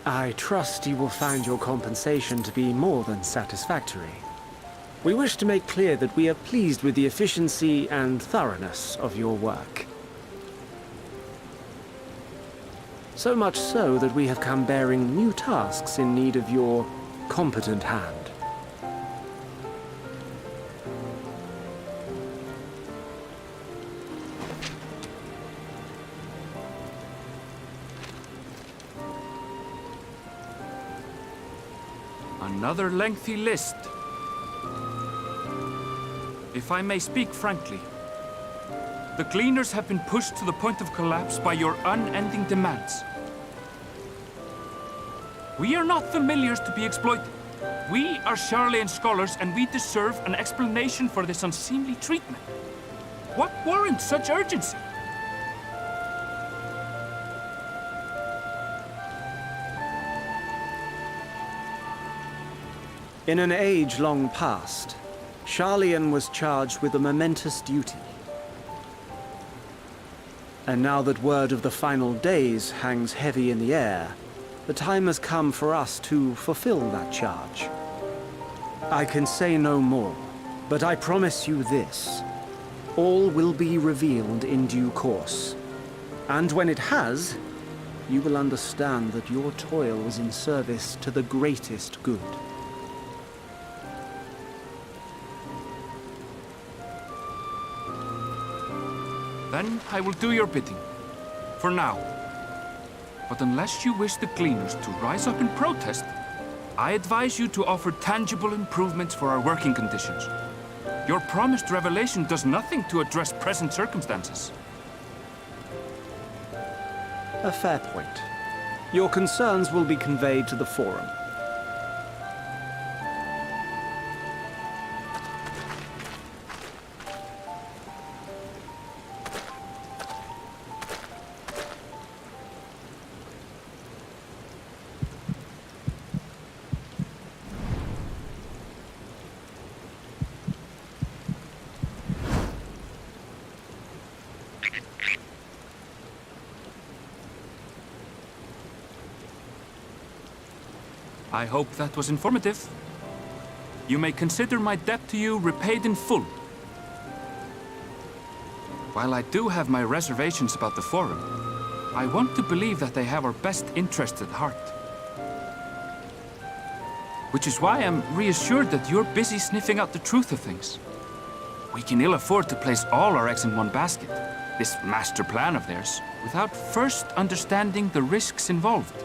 I trust you will find your compensation to be more than satisfactory. We wish to make clear that we are pleased with the efficiency and thoroughness of your work. So much so that we have come bearing new tasks in need of your competent hand. Another lengthy list. If I may speak frankly, the Gleaners have been pushed to the point of collapse by your unending demands. We are not familiars to be exploited. We are Sharlayan scholars, and we deserve an explanation for this unseemly treatment. What warrants such urgency? In an age long past, Sharlayan was charged with a momentous duty. And now that word of the final days hangs heavy in the air, the time has come for us to fulfill that charge. I can say no more, but I promise you this. All will be revealed in due course. And when it has, you will understand that your toil was in service to the greatest good. Then I will do your bidding. For now. But unless you wish the Gleaners to rise up in protest, I advise you to offer tangible improvements for our working conditions. Your promised revelation does nothing to address present circumstances. A fair point. Your concerns will be conveyed to the Forum. I hope that was informative. You may consider my debt to you repaid in full. While I do have my reservations about the Forum, I want to believe that they have our best interests at heart. Which is why I'm reassured that you're busy sniffing out the truth of things. We can ill afford to place all our eggs in one basket, this master plan of theirs, without first understanding the risks involved.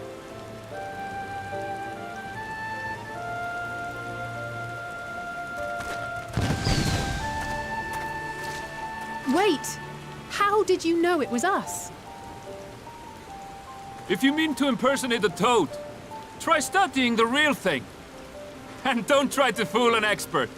Wait! How did you know it was us? If you mean to impersonate a toad, try studying the real thing. And don't try to fool an expert.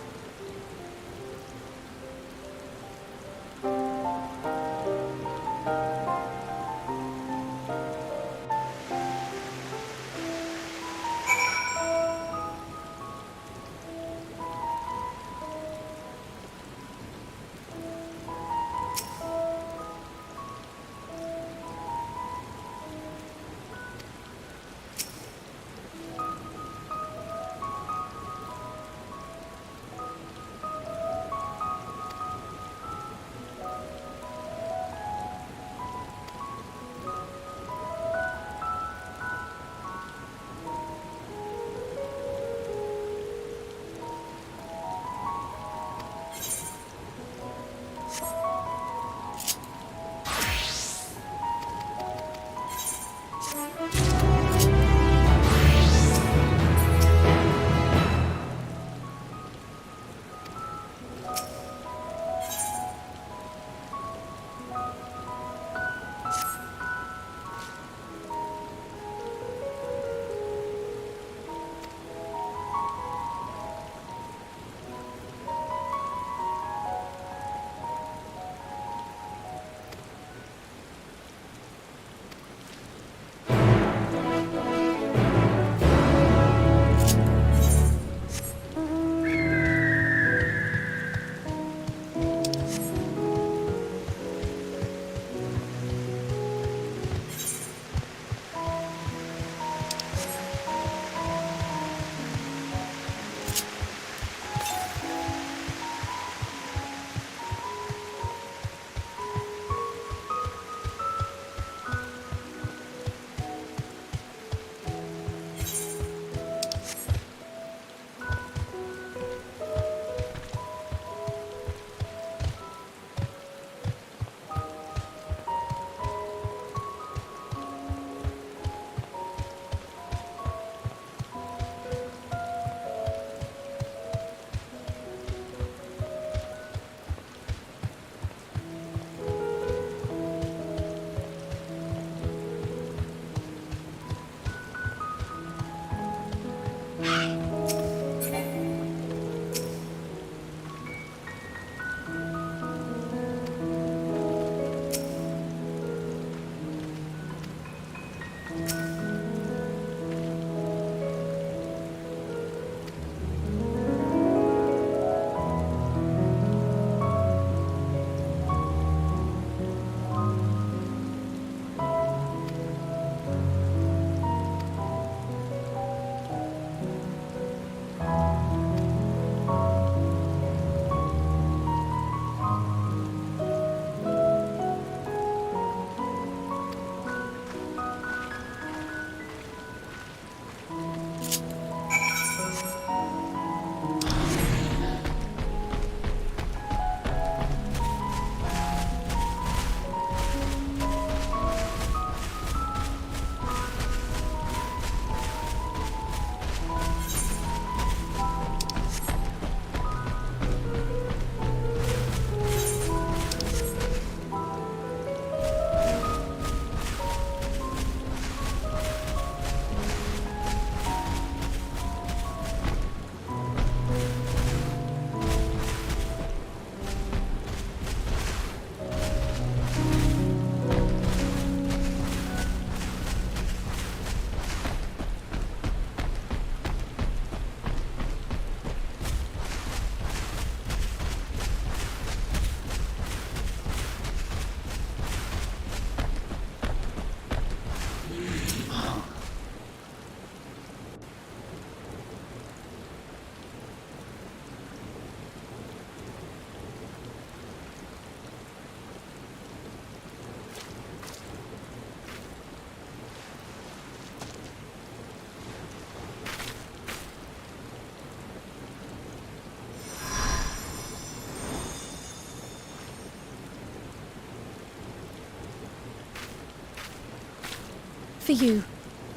For you.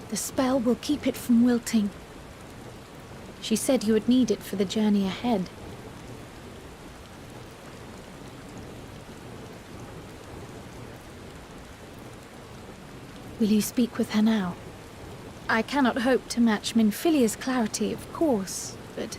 The spell will keep it from wilting. She said you would need it for the journey ahead. Will you speak with her now? I cannot hope to match Minfilia's clarity, of course, but...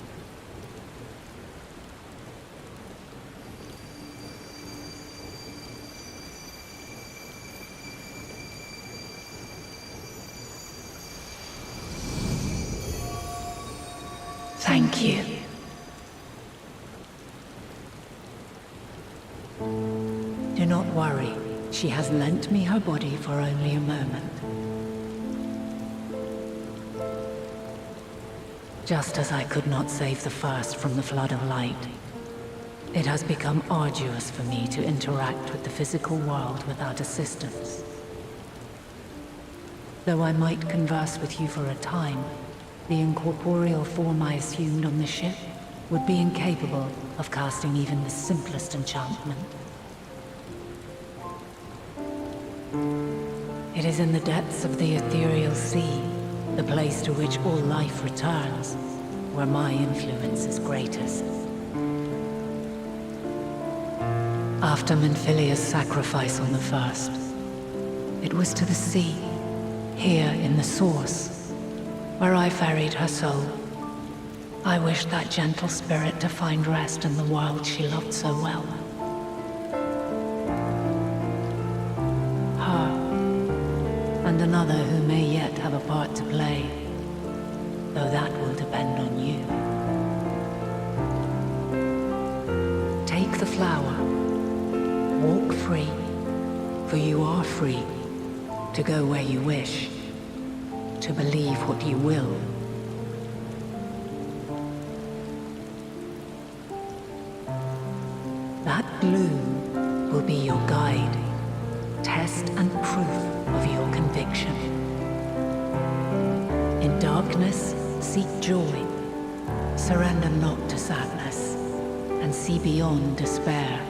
Thank you. Do not worry. She has lent me her body for only a moment. Just as I could not save the first from the flood of light, it has become arduous for me to interact with the physical world without assistance. Though I might converse with you for a time, the incorporeal form I assumed on the ship would be incapable of casting even the simplest enchantment. It is in the depths of the ethereal sea, the place to which all life returns, where my influence is greatest. After Minfilia's sacrifice on the first, it was to the sea, here in the source, where I ferried her soul. I wished that gentle spirit to find rest in the world she loved so well. And another who may yet have a part to play, though that will depend on you. Take the flower, walk free, for you are free to go where you wish, to believe what you will. That bloom will be your guide, test and proof of your conviction. In darkness, seek joy. Surrender not to sadness, and see beyond despair.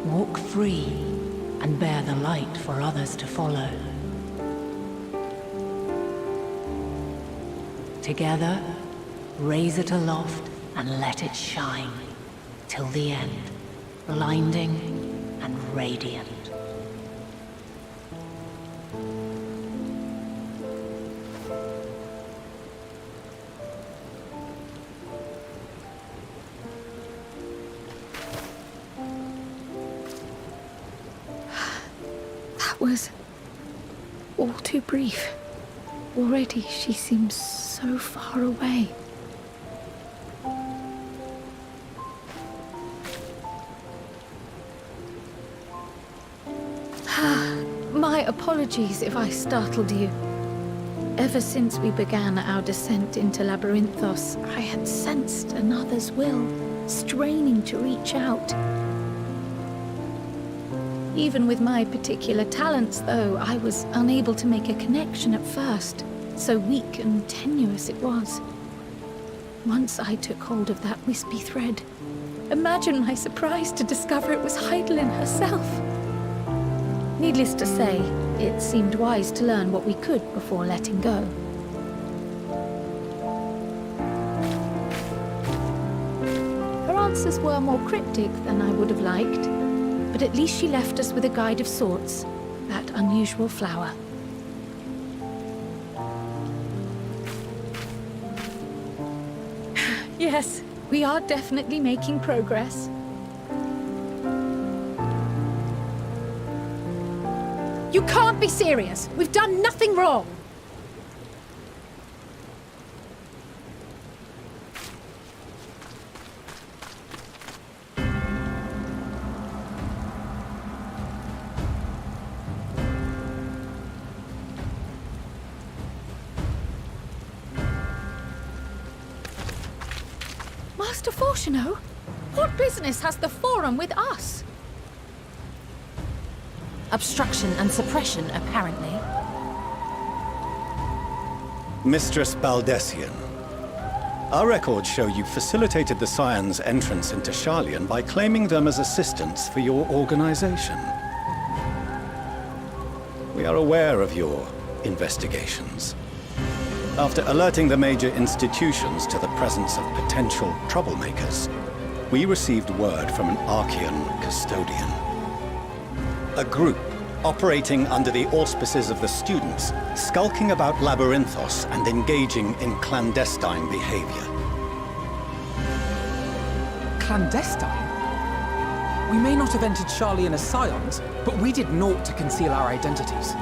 Walk free, and bear the light for others to follow. Together, raise it aloft and let it shine, till the end, blinding and radiant. Was all too brief. Already she seems so far away. My apologies if I startled you. Ever since we began our descent into Labyrinthos, I had sensed another's will, straining to reach out. Even with my particular talents, though, I was unable to make a connection at first. So weak and tenuous it was. Once I took hold of that wispy thread. Imagine my surprise to discover it was Heidelin herself. Needless to say, it seemed wise to learn what we could before letting go. Her answers were more cryptic than I would have liked. But at least she left us with a guide of sorts, that unusual flower. Yes, we are definitely making progress. You can't be serious! We've done nothing wrong! Master Fortuno? What business has the Forum with us? Obstruction and suppression, apparently. Mistress Baldessian, our records show you facilitated the Scions' entrance into Sharlayan by claiming them as assistants for your organization. We are aware of your investigations. After alerting the major institutions to the presence of potential troublemakers, we received word from an Archean custodian. A group operating under the auspices of the students, skulking about Labyrinthos and engaging in clandestine behavior. Clandestine? We may not have entered Sharlayan as scions, but we did naught to conceal our identities.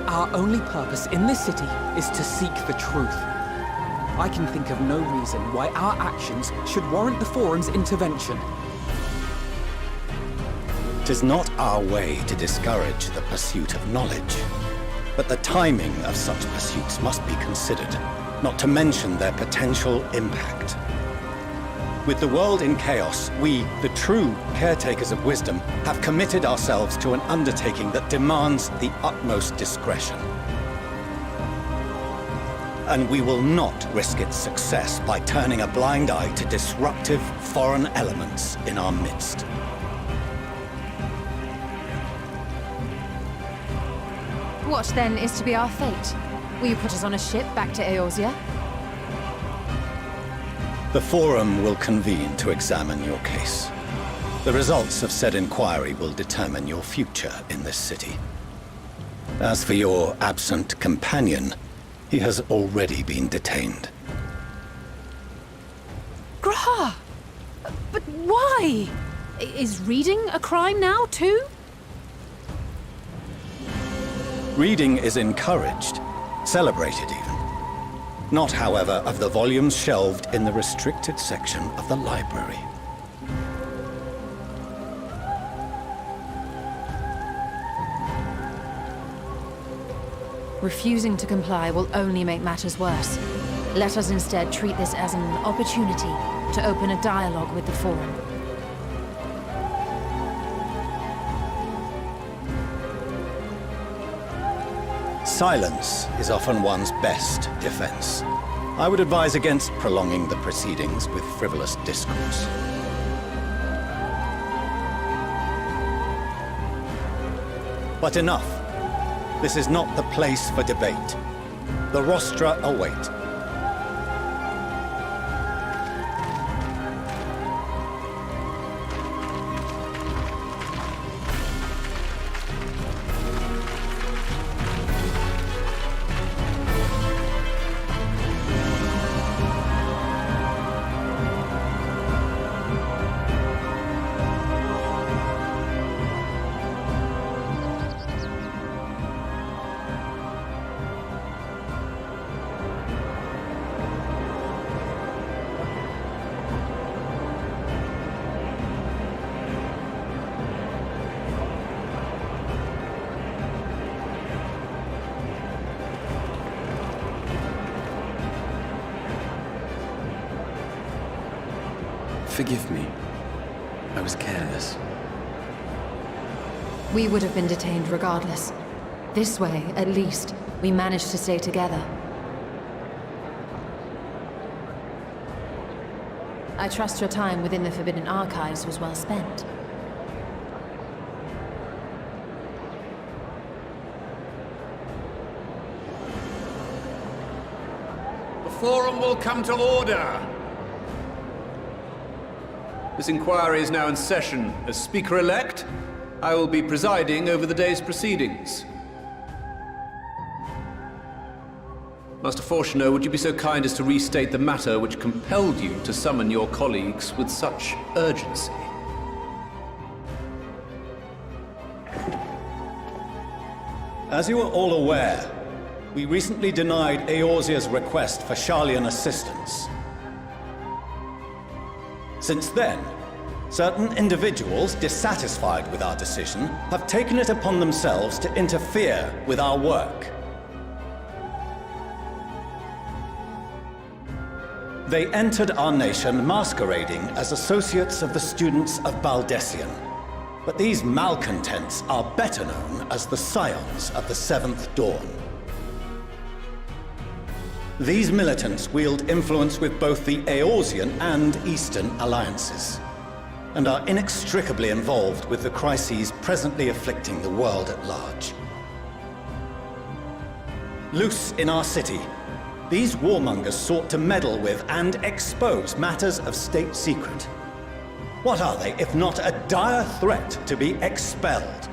Our only purpose in this city is to seek the truth. I can think of no reason why our actions should warrant the Forum's intervention. 'Tis not our way to discourage the pursuit of knowledge, but the timing of such pursuits must be considered, not to mention their potential impact. With the world in chaos, we, the true caretakers of wisdom, have committed ourselves to an undertaking that demands the utmost discretion. And we will not risk its success by turning a blind eye to disruptive foreign elements in our midst. What, then, is to be our fate? Will you put us on a ship back to Eorzea? The Forum will convene to examine your case. The results of said inquiry will determine your future in this city. As for your absent companion, he has already been detained. Graha! But why? Is reading a crime now, too? Reading is encouraged, celebrated even. Not, however, of the volumes shelved in the restricted section of the library. Refusing to comply will only make matters worse. Let us instead treat this as an opportunity to open a dialogue with the Forum. Silence is often one's best defense. I would advise against prolonging the proceedings with frivolous discourse. But enough. This is not the place for debate. The rostra await. Forgive me. I was careless. We would have been detained regardless. This way, at least, we managed to stay together. I trust your time within the Forbidden Archives was well spent. The Forum will come to order! This inquiry is now in session. As Speaker-elect, I will be presiding over the day's proceedings. Master Fortuner, would you be so kind as to restate the matter which compelled you to summon your colleagues with such urgency? As you are all aware, we recently denied Eorzea's request for Sharlayan assistance. Since then, certain individuals dissatisfied with our decision have taken it upon themselves to interfere with our work. They entered our nation masquerading as associates of the students of Baldessian. But these malcontents are better known as the Scions of the Seventh Dawn. These militants wield influence with both the Eorzean and Eastern alliances, and are inextricably involved with the crises presently afflicting the world at large. loose in our city. These warmongers sought to meddle with and expose matters of state secret. What are they, if not a dire threat to be expelled?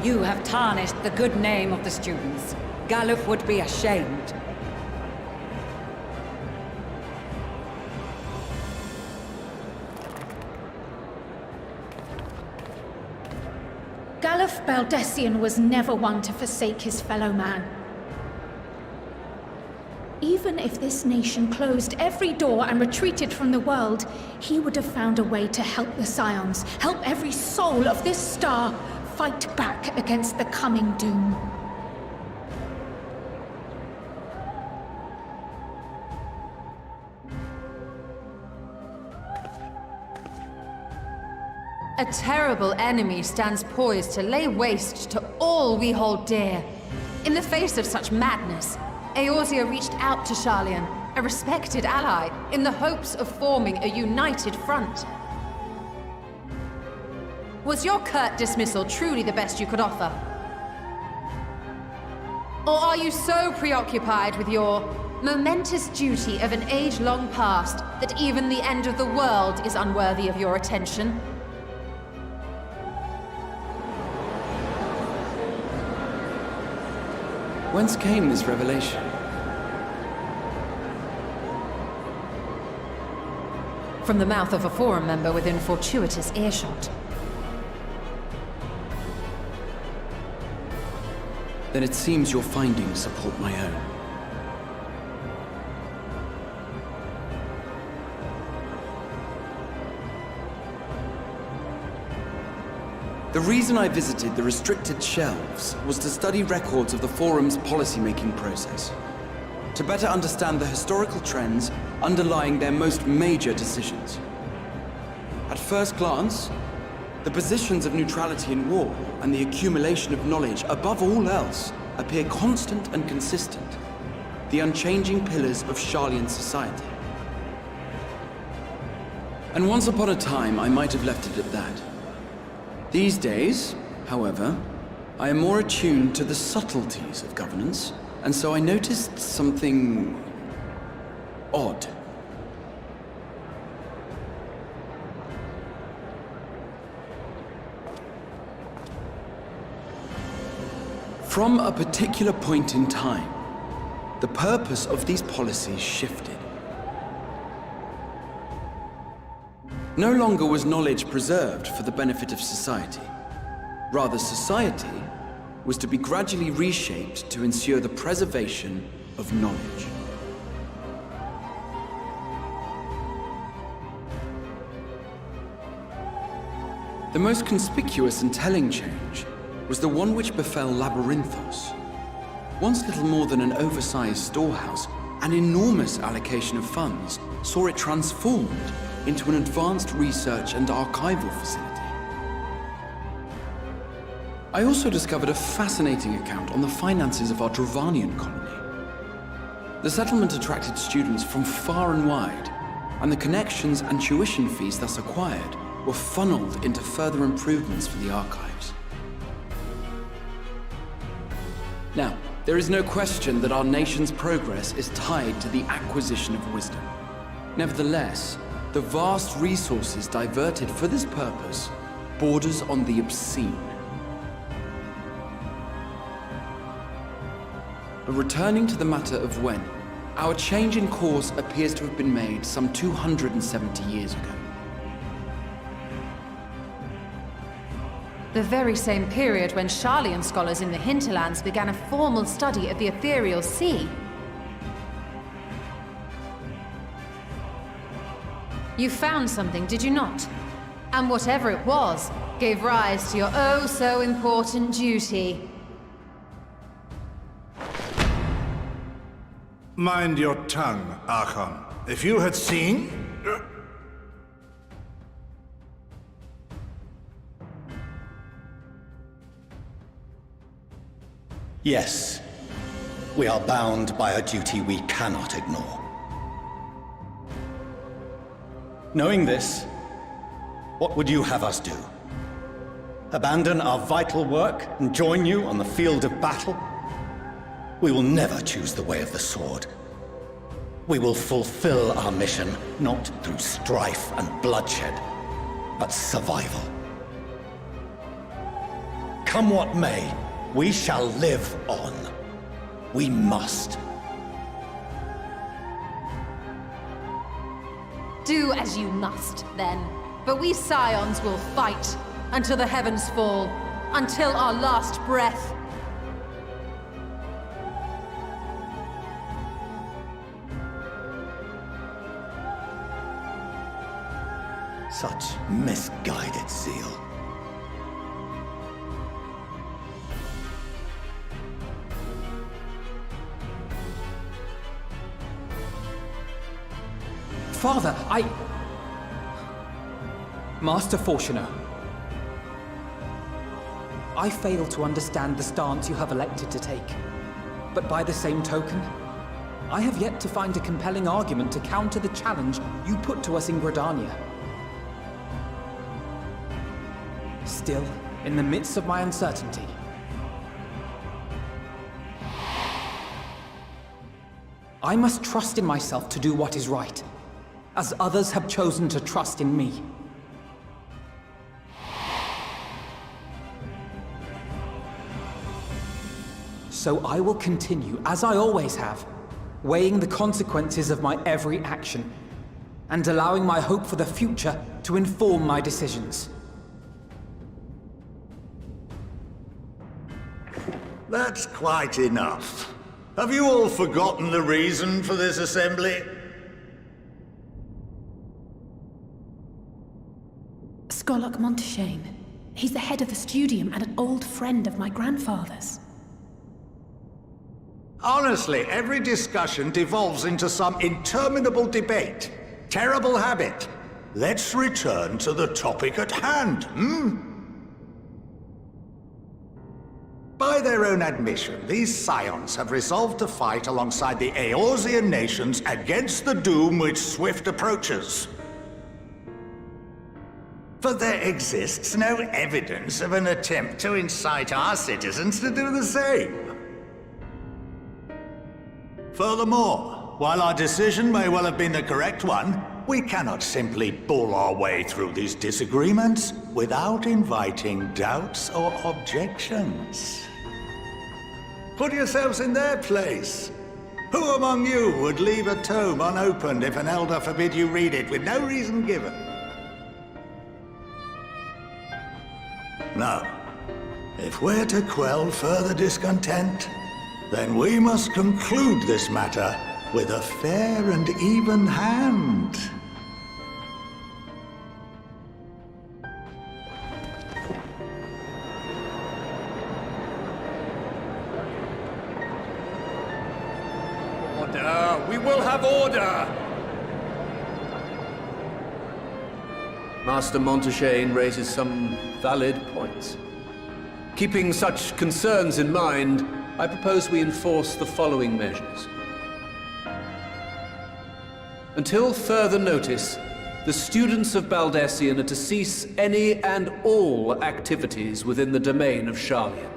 You have tarnished the good name of the students. Galuf would be ashamed. Galuf Baldessian was never one to forsake his fellow man. Even if this nation closed every door and retreated from the world, he would have found a way to help the Scions, help every soul of this star fight back against the coming doom. A terrible enemy stands poised to lay waste to all we hold dear. In the face of such madness, Eorzea reached out to Sharlayan, a respected ally, in the hopes of forming a united front. Was your curt dismissal truly the best you could offer? Or are you so preoccupied with your momentous duty of an age-long past that even the end of the world is unworthy of your attention? Whence came this revelation? From the mouth of a Forum member within fortuitous earshot. Then it seems your findings support my own. The reason I visited the restricted shelves was to study records of the Forum's policymaking process, to better understand the historical trends underlying their most major decisions. At first glance, the positions of neutrality in war and the accumulation of knowledge above all else appear constant and consistent, the unchanging pillars of Sharlayan society. And once upon a time, I might have left it at that. These days, however, I am more attuned to the subtleties of governance, and so I noticed something odd. From a particular point in time, the purpose of these policies shifted. No longer was knowledge preserved for the benefit of society. Rather, society was to be gradually reshaped to ensure the preservation of knowledge. The most conspicuous and telling change was the one which befell Labyrinthos. Once little more than an oversized storehouse, an enormous allocation of funds saw it transformed into an advanced research and archival facility. I also discovered a fascinating account on the finances of our Dravanian colony. The settlement attracted students from far and wide, and the connections and tuition fees thus acquired were funneled into further improvements for the archives. Now, there is no question that our nation's progress is tied to the acquisition of wisdom. Nevertheless, the vast resources diverted for this purpose borders on the obscene. But returning to the matter of when, our change in course appears to have been made some 270 years ago. The very same period when Sharlayan scholars in the hinterlands began a formal study of the ethereal sea. You found something, did you not? And whatever it was, gave rise to your oh-so-important duty. Mind your tongue, Archon. If you had seen... Yes, we are bound by a duty we cannot ignore. Knowing this, What would you have us do? Abandon our vital work and join you on the field of battle? We will never choose the way of the sword. We will fulfill our mission, not through strife and bloodshed, but survival. Come what may, we shall live on. We must. Do as you must, then. But we Scions will fight until the heavens fall, until our last breath. Such misguided zeal. Father, Master Fortuner, I fail to understand the stance you have elected to take. But by the same token, I have yet to find a compelling argument to counter the challenge you put to us in Gridania. Still, in the midst of my uncertainty, I must trust in myself to do what is right, as others have chosen to trust in me. So I will continue, as I always have, weighing the consequences of my every action, and allowing my hope for the future to inform my decisions. That's quite enough. Have you all forgotten the reason for this assembly? Skolok Monteshane. He's the head of the Studium and an old friend of my grandfather's. Honestly, every discussion devolves into some interminable debate. Terrible habit. Let's return to the topic at hand, By their own admission, these Scions have resolved to fight alongside the Eorzean nations against the doom which swift approaches. But there exists no evidence of an attempt to incite our citizens to do the same. Furthermore, while our decision may well have been the correct one, we cannot simply bull our way through these disagreements without inviting doubts or objections. Put yourselves in their place. Who among you would leave a tome unopened if an elder forbid you read it with no reason given? Now, if we're to quell further discontent, then we must conclude this matter with a fair and even hand. Order! We will have order! Master Monteshane raises some valid points. Keeping such concerns in mind, I propose we enforce the following measures. Until further notice, the students of Baldessian are to cease any and all activities within the domain of Sharlayan.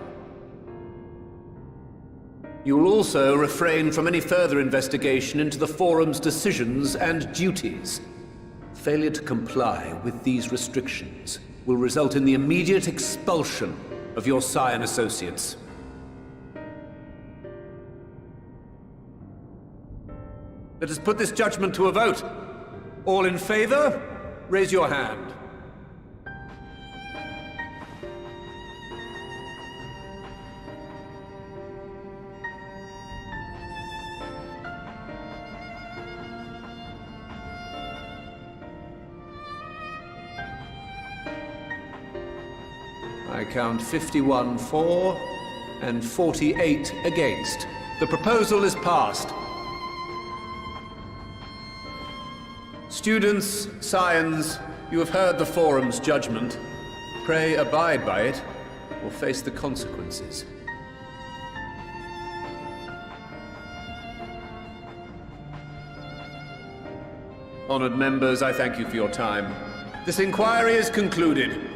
You will also refrain from any further investigation into the Forum's decisions and duties. Failure to comply with these restrictions will result in the immediate expulsion of your Scion associates. Let us put this judgment to a vote. All in favor, raise your hand. I count 51 for and 48 against. The proposal is passed. Students, Scions, you have heard the Forum's judgment. Pray abide by it, or face the consequences. Honored members, I thank you for your time. This inquiry is concluded.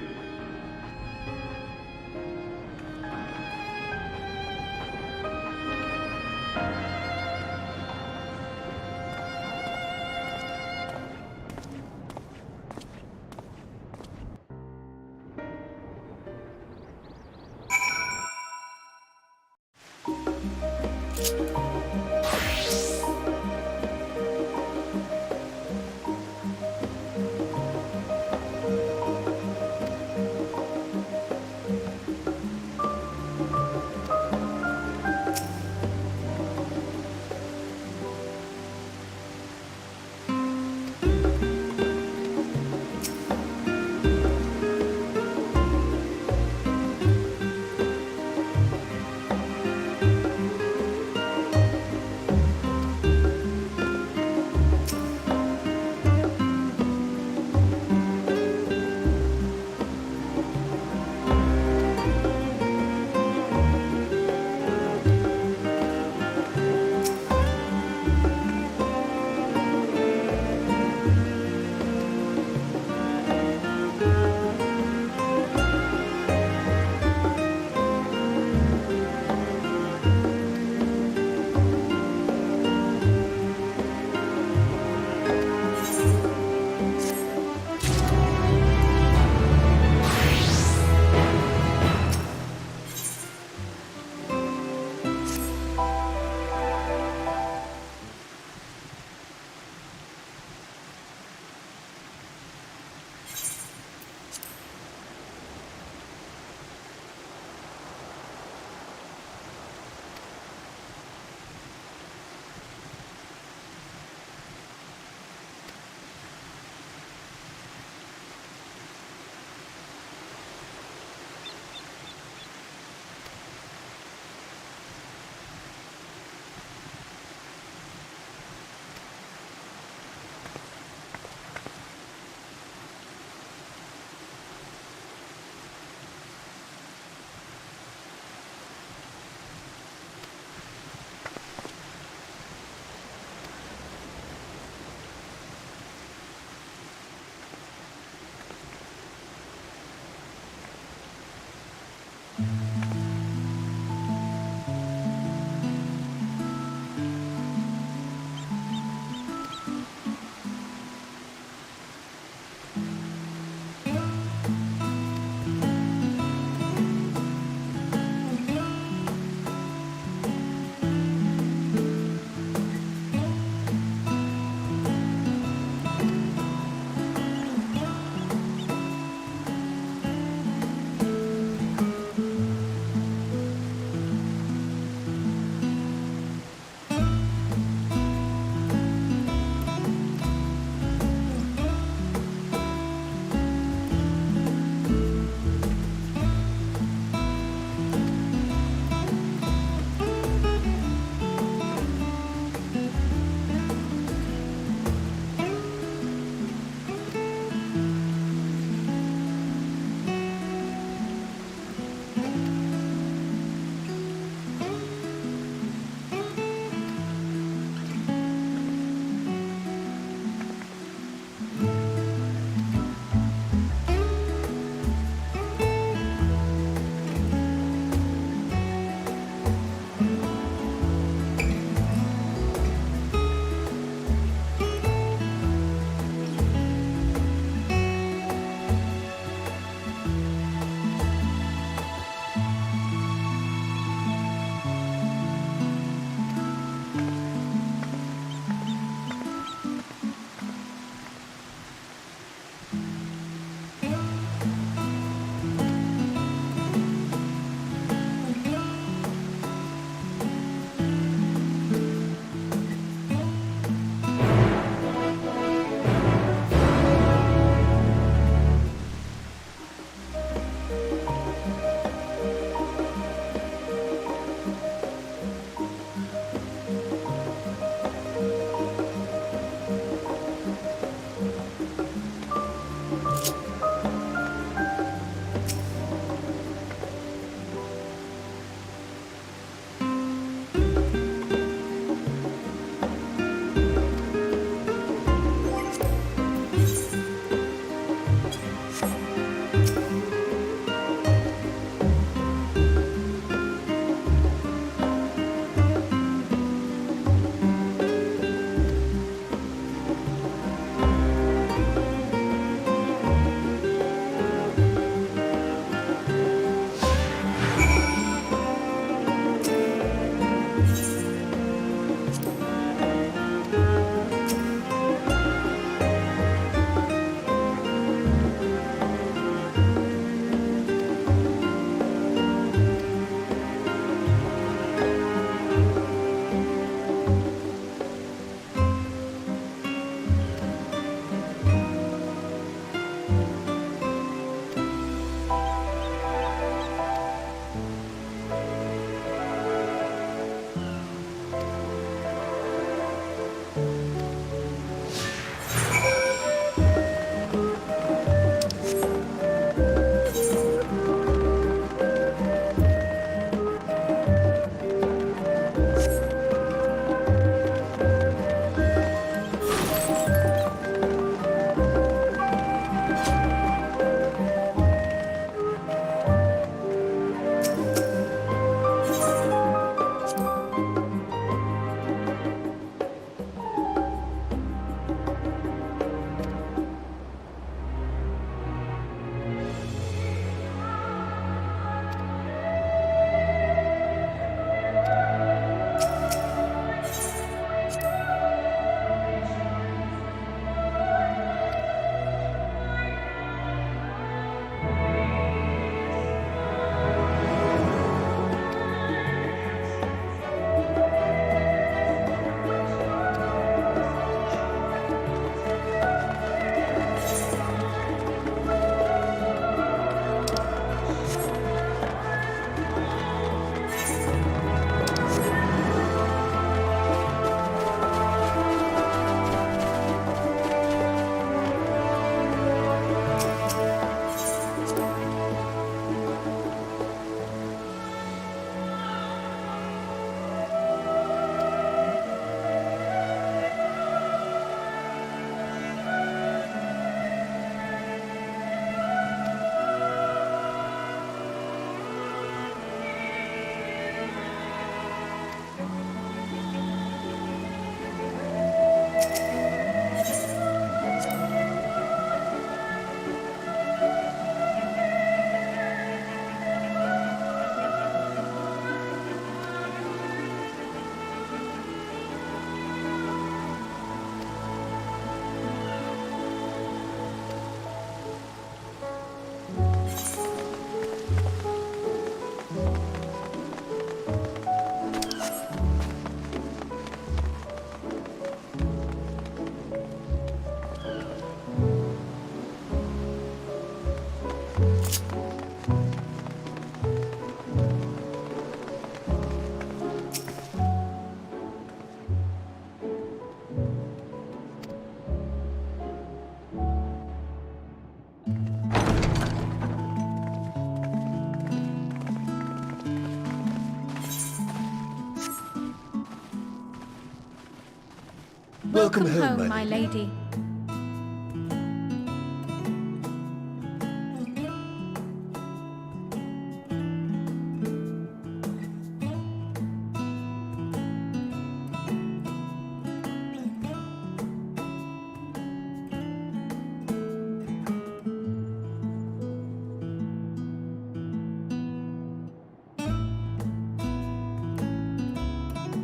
Welcome home, my lady.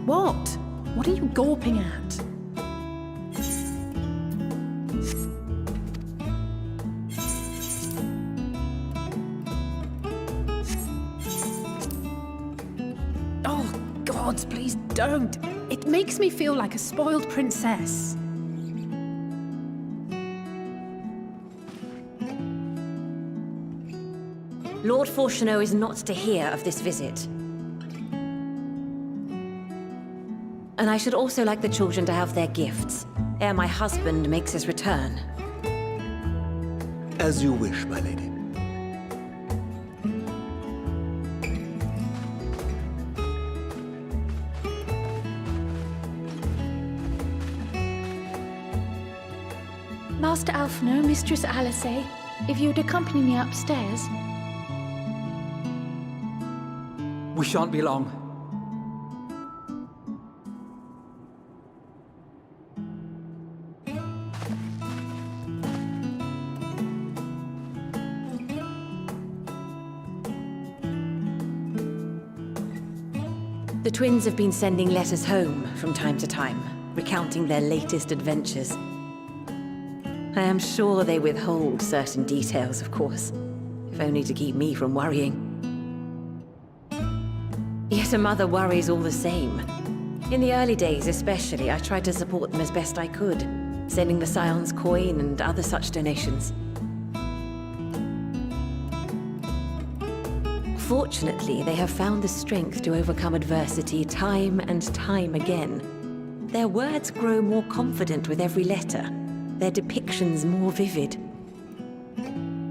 What? What are you gawping at? Oh, gods, please don't. It makes me feel like a spoiled princess. Lord Fortuneau is not to hear of this visit. And I should also like the children to have their gifts, ere my husband makes his return. As you wish, my lady. Master Alphino, Mistress Alice, if you'd accompany me upstairs. We shan't be long. The twins have been sending letters home from time to time, recounting their latest adventures. I am sure they withhold certain details, of course, if only to keep me from worrying. Yet a mother worries all the same. In the early days especially, I tried to support them as best I could, sending the Scion's coin and other such donations. Fortunately, they have found the strength to overcome adversity time and time again. Their words grow more confident with every letter, their depictions more vivid.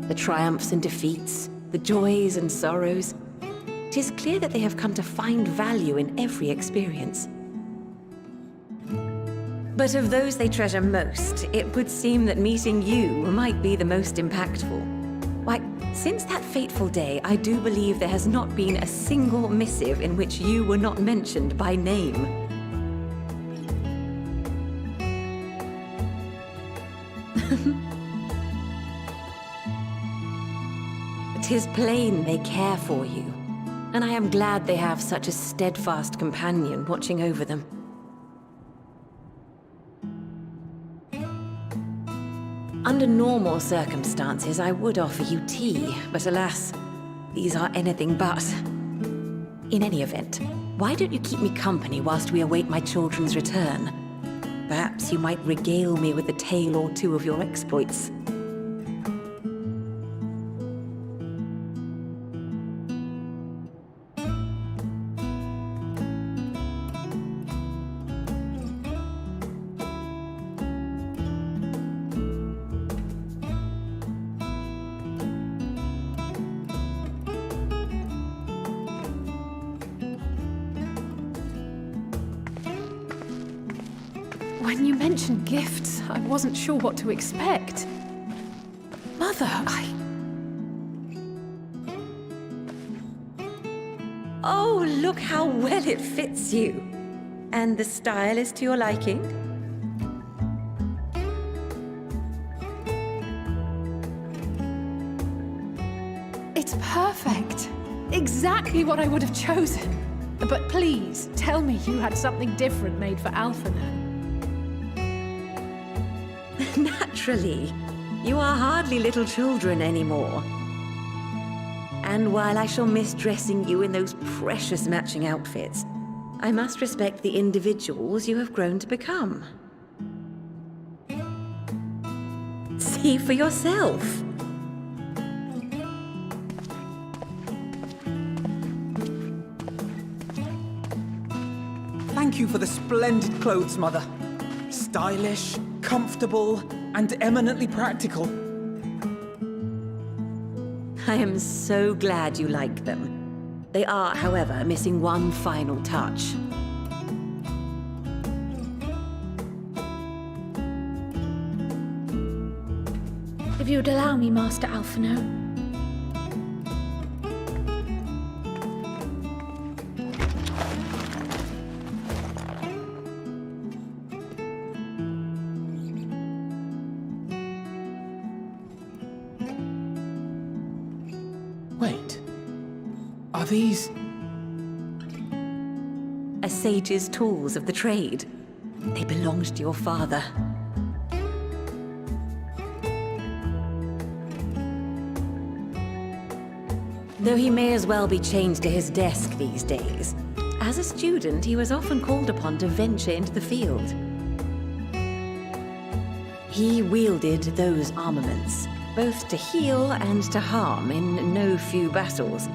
The triumphs and defeats, the joys and sorrows. It is clear that they have come to find value in every experience. But of those they treasure most, it would seem that meeting you might be the most impactful. Why, since that fateful day, I do believe there has not been a single missive in which you were not mentioned by name. It is plain they care for you, and I am glad they have such a steadfast companion watching over them. Under normal circumstances, I would offer you tea, but alas, these are anything but. In any event, why don't you keep me company whilst we await my children's return? Perhaps you might regale me with a tale or two of your exploits. When you mentioned gifts, I wasn't sure what to expect. Mother, Oh, look how well it fits you. And the style is to your liking? It's perfect. Exactly what I would have chosen. But please, tell me you had something different made for Alphino. Naturally. You are hardly little children anymore. And while I shall miss dressing you in those precious matching outfits, I must respect the individuals you have grown to become. See for yourself. Thank you for the splendid clothes, Mother. Stylish, comfortable, and eminently practical. I am so glad you like them. They are, however, missing one final touch. you'd allow me, Master Alphino. Wait. Are these... A sage's tools of the trade. They belonged to your father. Though he may as well be chained to his desk these days, as a student he was often called upon to venture into the field. He wielded those armaments, both to heal and to harm in no few battles.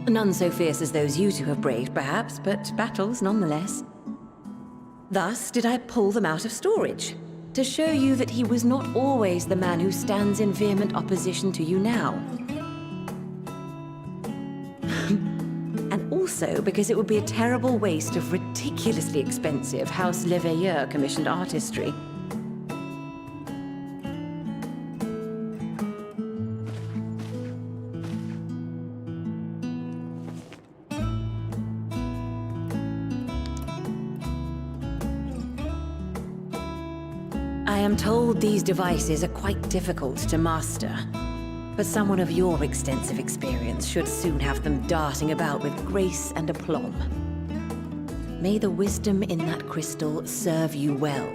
None so fierce as those you two have braved, perhaps, but battles nonetheless. Thus did I pull them out of storage, to show you that he was not always the man who stands in vehement opposition to you now. And also because it would be a terrible waste of ridiculously expensive House Leveilleur commissioned artistry. I am told these devices are quite difficult to master, but someone of your extensive experience should soon have them darting about with grace and aplomb. May the wisdom in that crystal serve you well.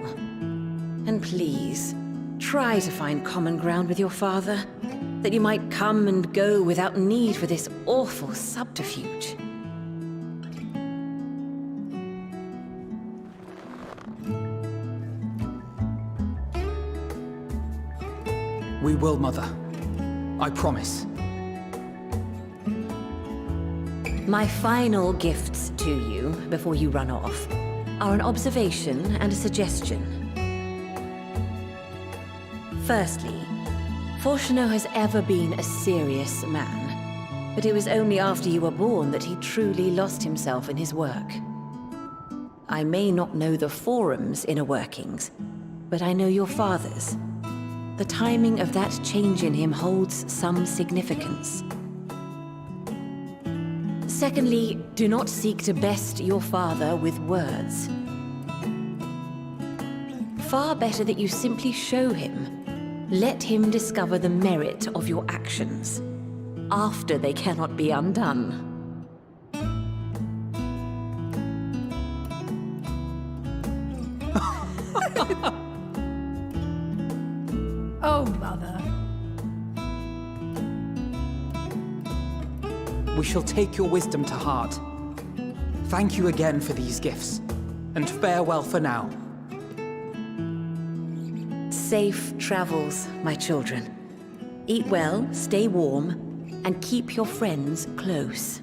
And please, try to find common ground with your father, that you might come and go without need for this awful subterfuge. We will, Mother. I promise. My final gifts to you, before you run off, are an observation and a suggestion. Firstly, Fortunato has ever been a serious man, but it was only after you were born that he truly lost himself in his work. I may not know the Forum's inner workings, but I know your father's. The timing of that change in him holds some significance. Secondly, do not seek to best your father with words. Far better that you simply show him. Let him discover the merit of your actions, after they cannot be undone. Oh, Mother. We shall take your wisdom to heart. Thank you again for these gifts, and farewell for now. Safe travels, my children. Eat well, stay warm, and keep your friends close.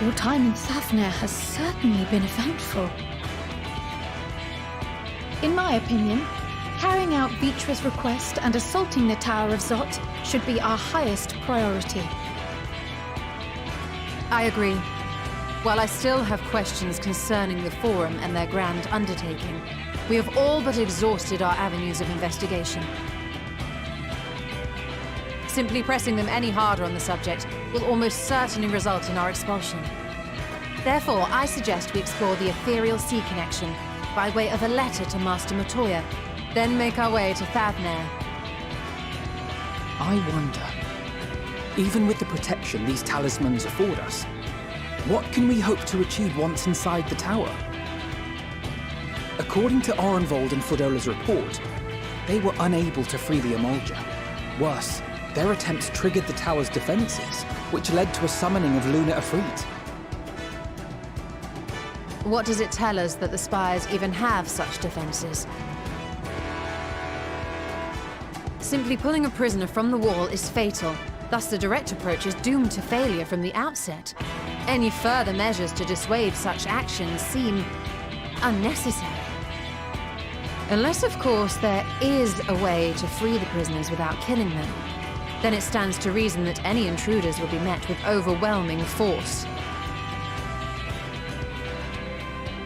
Your time in Thafnir has certainly been eventful. In my opinion, carrying out Vitra's request and assaulting the Tower of Zot should be our highest priority. I agree. While I still have questions concerning the Forum and their grand undertaking, we have all but exhausted our avenues of investigation. Simply pressing them any harder on the subject will almost certainly result in our expulsion. Therefore, I suggest we explore the ethereal sea connection by way of a letter to Master Matoya, then make our way to Thafnir. I wonder, even with the protection these talismans afford us, what can we hope to achieve once inside the tower? According to Orenvold and Fodola's report, they were unable to free the Emolja. Worse, their attempts triggered the tower's defenses, which led to a summoning of Luna Afrit. What does it tell us that the spies even have such defenses? Simply pulling a prisoner from the wall is fatal, thus the direct approach is doomed to failure from the outset. Any further measures to dissuade such actions seem unnecessary. Unless, of course, there is a way to free the prisoners without killing them. Then it stands to reason that any intruders will be met with overwhelming force.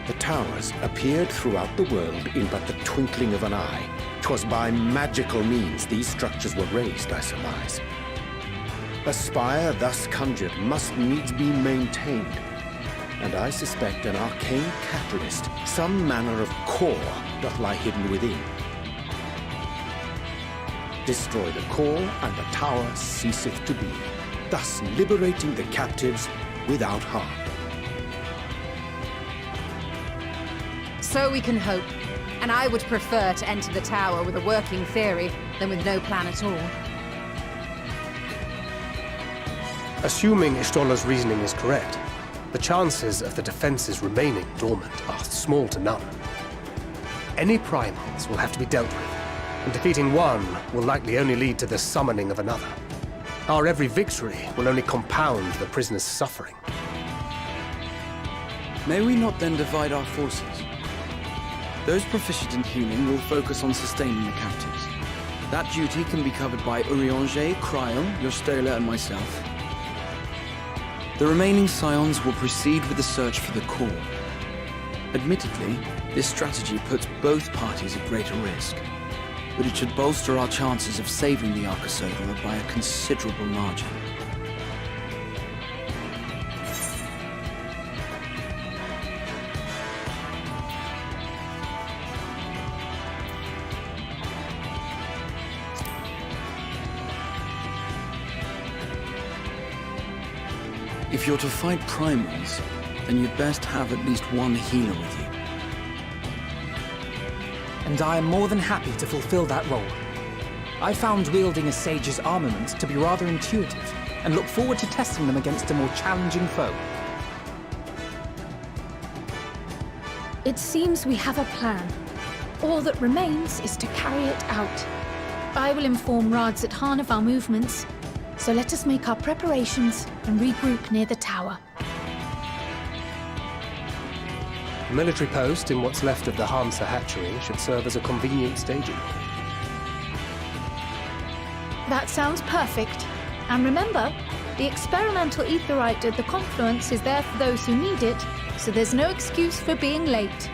The towers appeared throughout the world in but the twinkling of an eye. 'Twas by magical means these structures were raised, I surmise. A spire thus conjured must needs be maintained, and I suspect an arcane catalyst, some manner of core, doth lie hidden within. Destroy the core, and the tower ceaseth to be, thus liberating the captives without harm. So we can hope, and I would prefer to enter the tower with a working theory than with no plan at all. Assuming Ishtola's reasoning is correct, the chances of the defenses remaining dormant are small to none. Any primals will have to be dealt with, and defeating one will likely only lead to the summoning of another. Our every victory will only compound the prisoner's suffering. May we not then divide our forces? Those proficient in healing will focus on sustaining the captives. That duty can be covered by Urianger, Cryle, Yostola, and myself. The remaining scions will proceed with the search for the core. Admittedly, this strategy puts both parties at greater risk, but it should bolster our chances of saving the Arcosodra by a considerable margin. If you're to fight primals, then you'd best have at least one healer with you. And I am more than happy to fulfill that role. I found wielding a sage's armament to be rather intuitive, and look forward to testing them against a more challenging foe. It seems we have a plan. All that remains is to carry it out. I will inform Radzat-Han of our movements, so let us make our preparations and regroup near the tower. A military post in what's left of the Hamsa hatchery should serve as a convenient staging. That sounds perfect. And remember, the experimental aetherite at the confluence is there for those who need it, so there's no excuse for being late.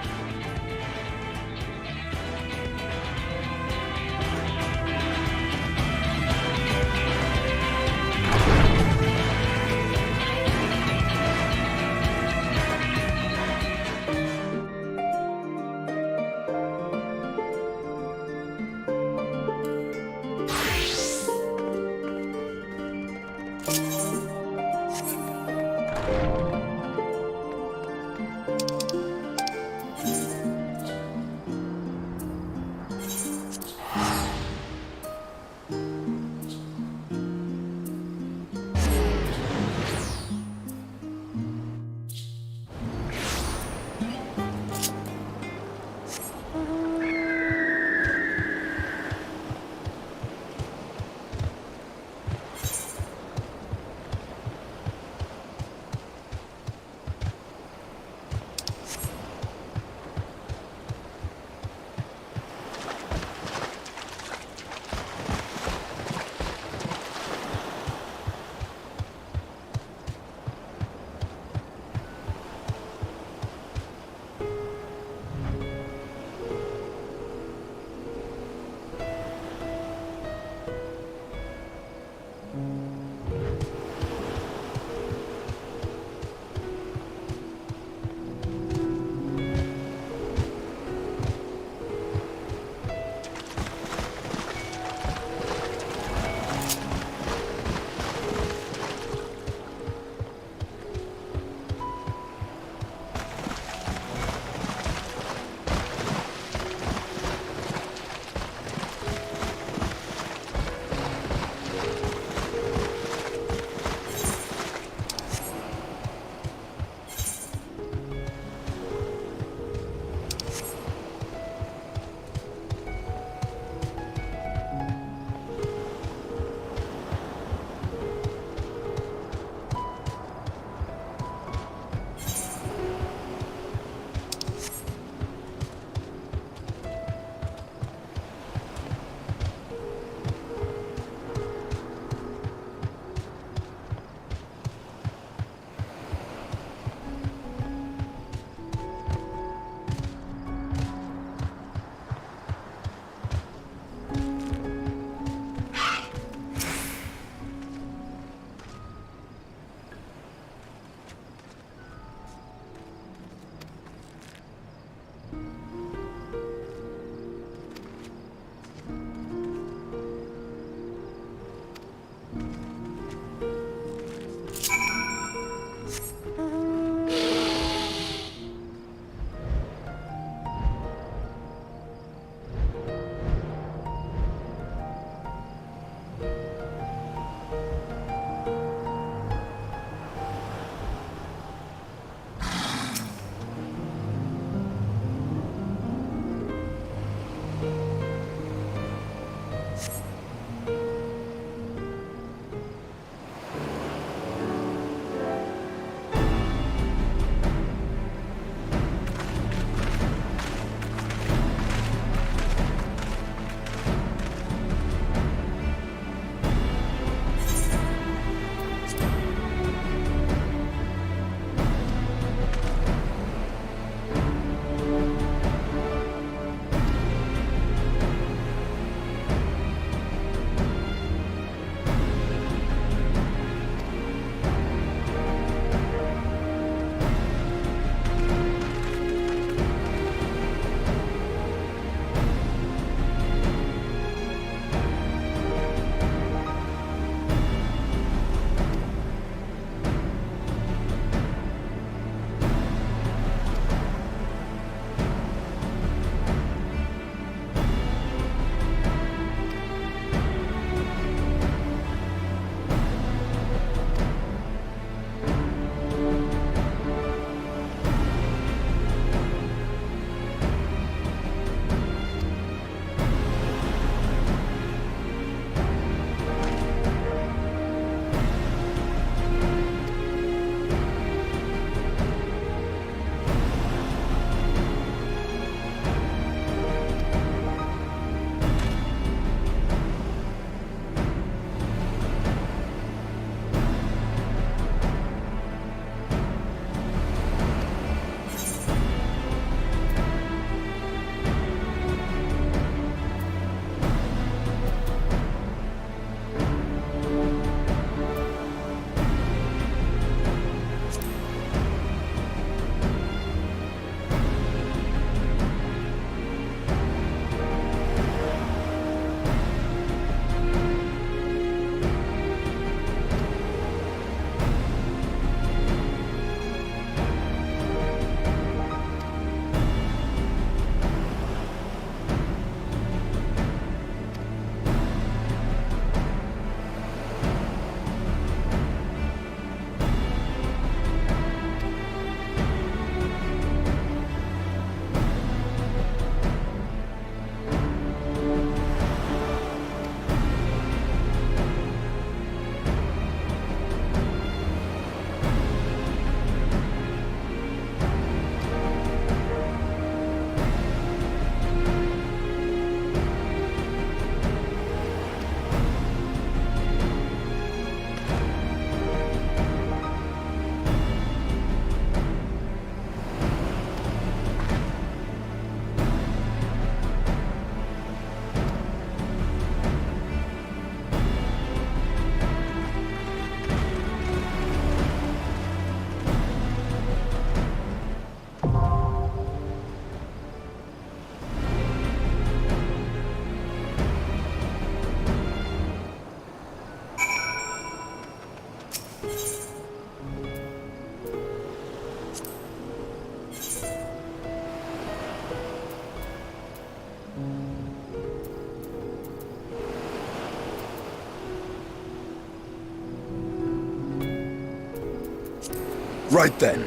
Right then.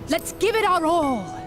Let's give it our all!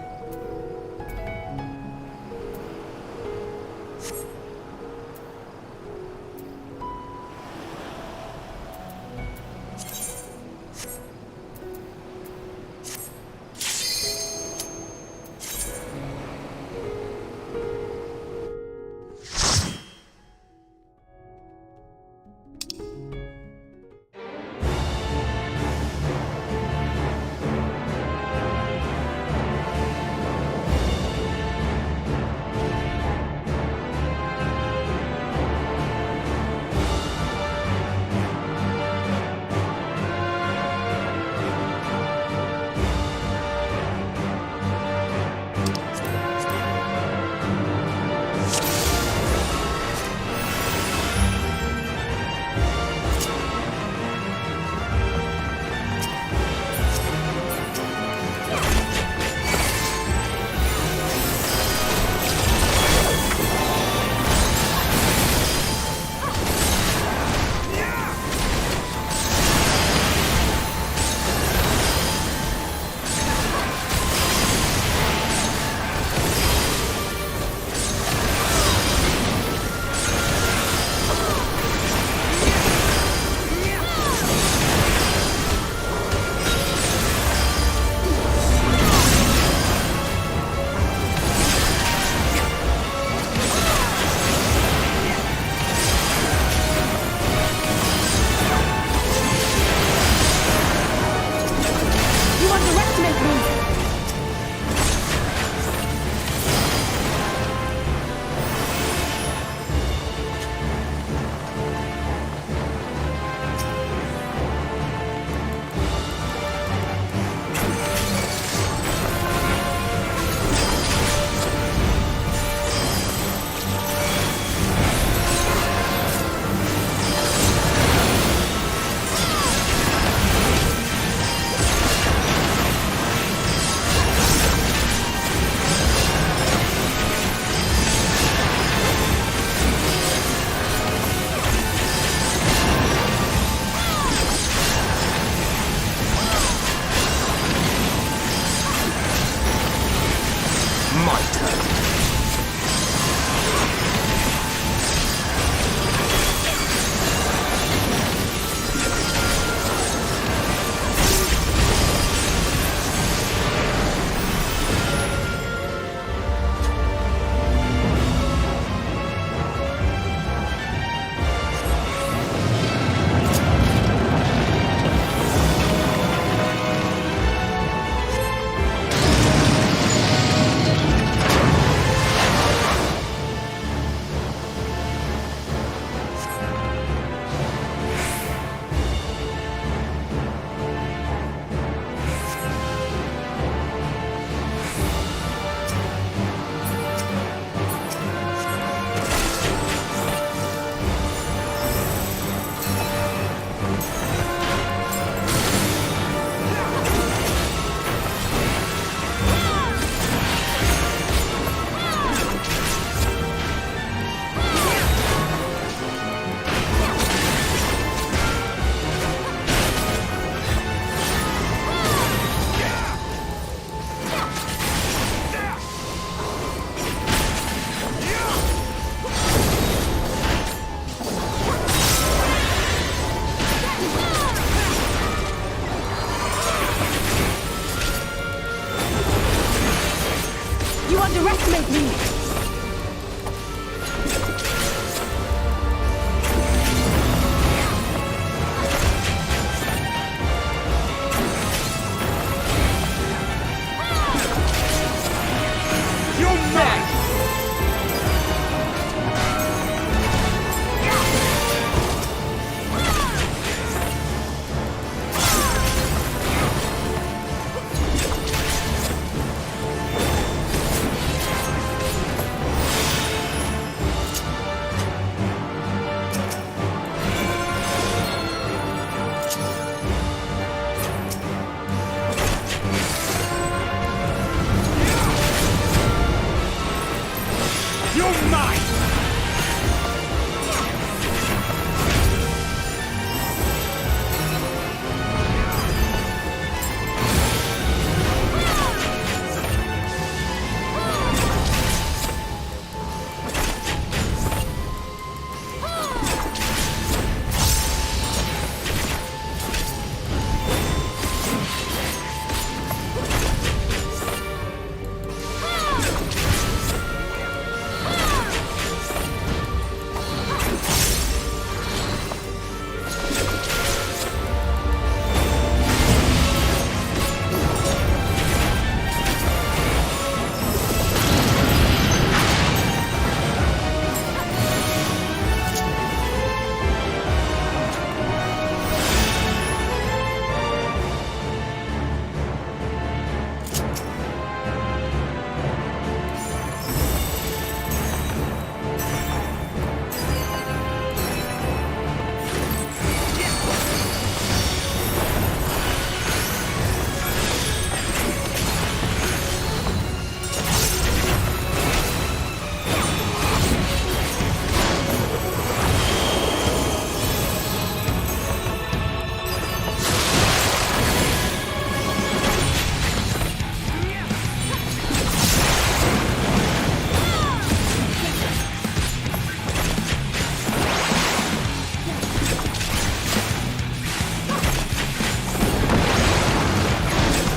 underestimate me!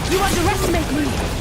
You underestimate me!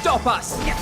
Stop us!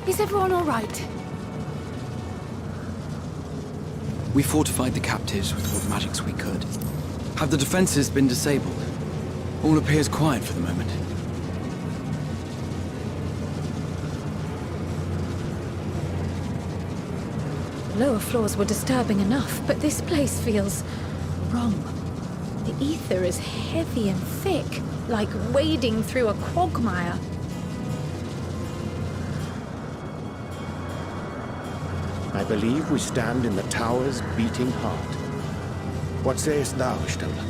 Is everyone all right? We fortified the captives with what magics we could. Have the defenses been disabled? All appears quiet for the moment. Lower floors were disturbing enough, but this place feels wrong. The ether is heavy and thick, like wading through a quagmire. I believe we stand in the tower's beating heart. What sayest thou, Stola?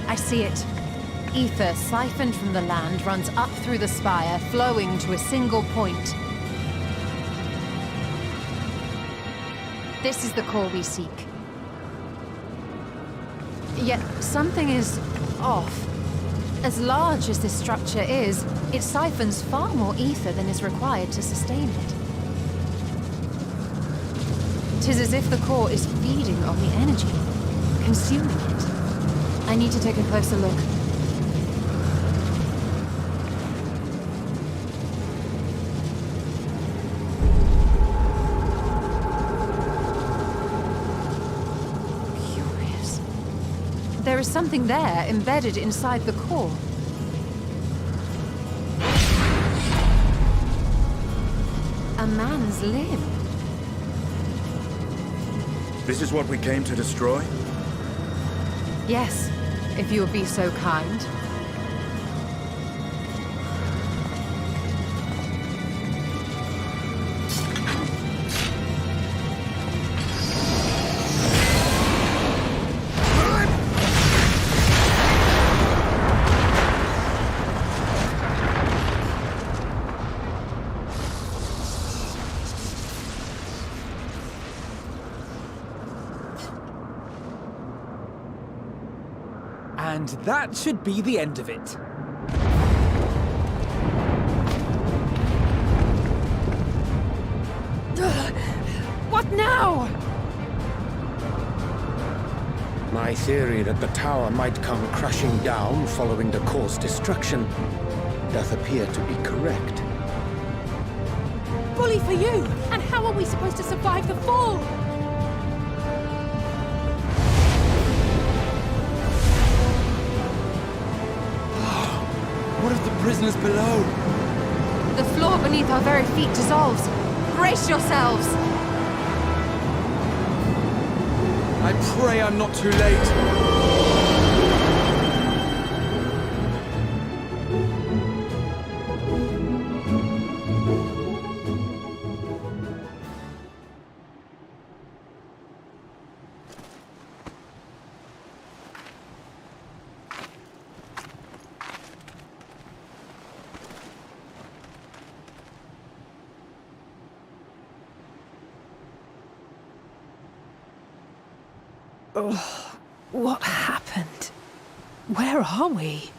I see it. Ether siphoned from the land runs up through the spire, flowing to a single point. This is the core we seek. Yet something is off. As large as this structure is, it siphons far more ether than is required to sustain it. 'Tis as if the core is feeding on the energy, consuming it. I need to take a closer look. Curious. There is something there embedded inside the core. A man's limb. This is what we came to destroy? Yes, if you would be so kind. And that should be the end of it. What now? My theory that the tower might come crashing down following the core's destruction doth appear to be correct. Bully for you! And how are we supposed to survive the fall? What of the prisoners below? The floor beneath our very feet dissolves. Brace yourselves! I pray I'm not too late. Oh, what happened? Where are we?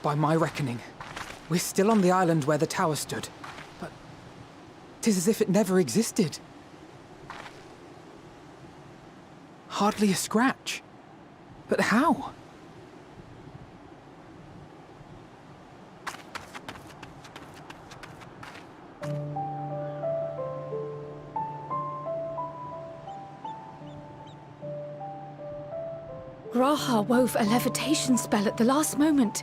By my reckoning, we're still on the island where the tower stood. But 'tis as if it never existed. Hardly a scratch. But how? Graha wove a levitation spell at the last moment.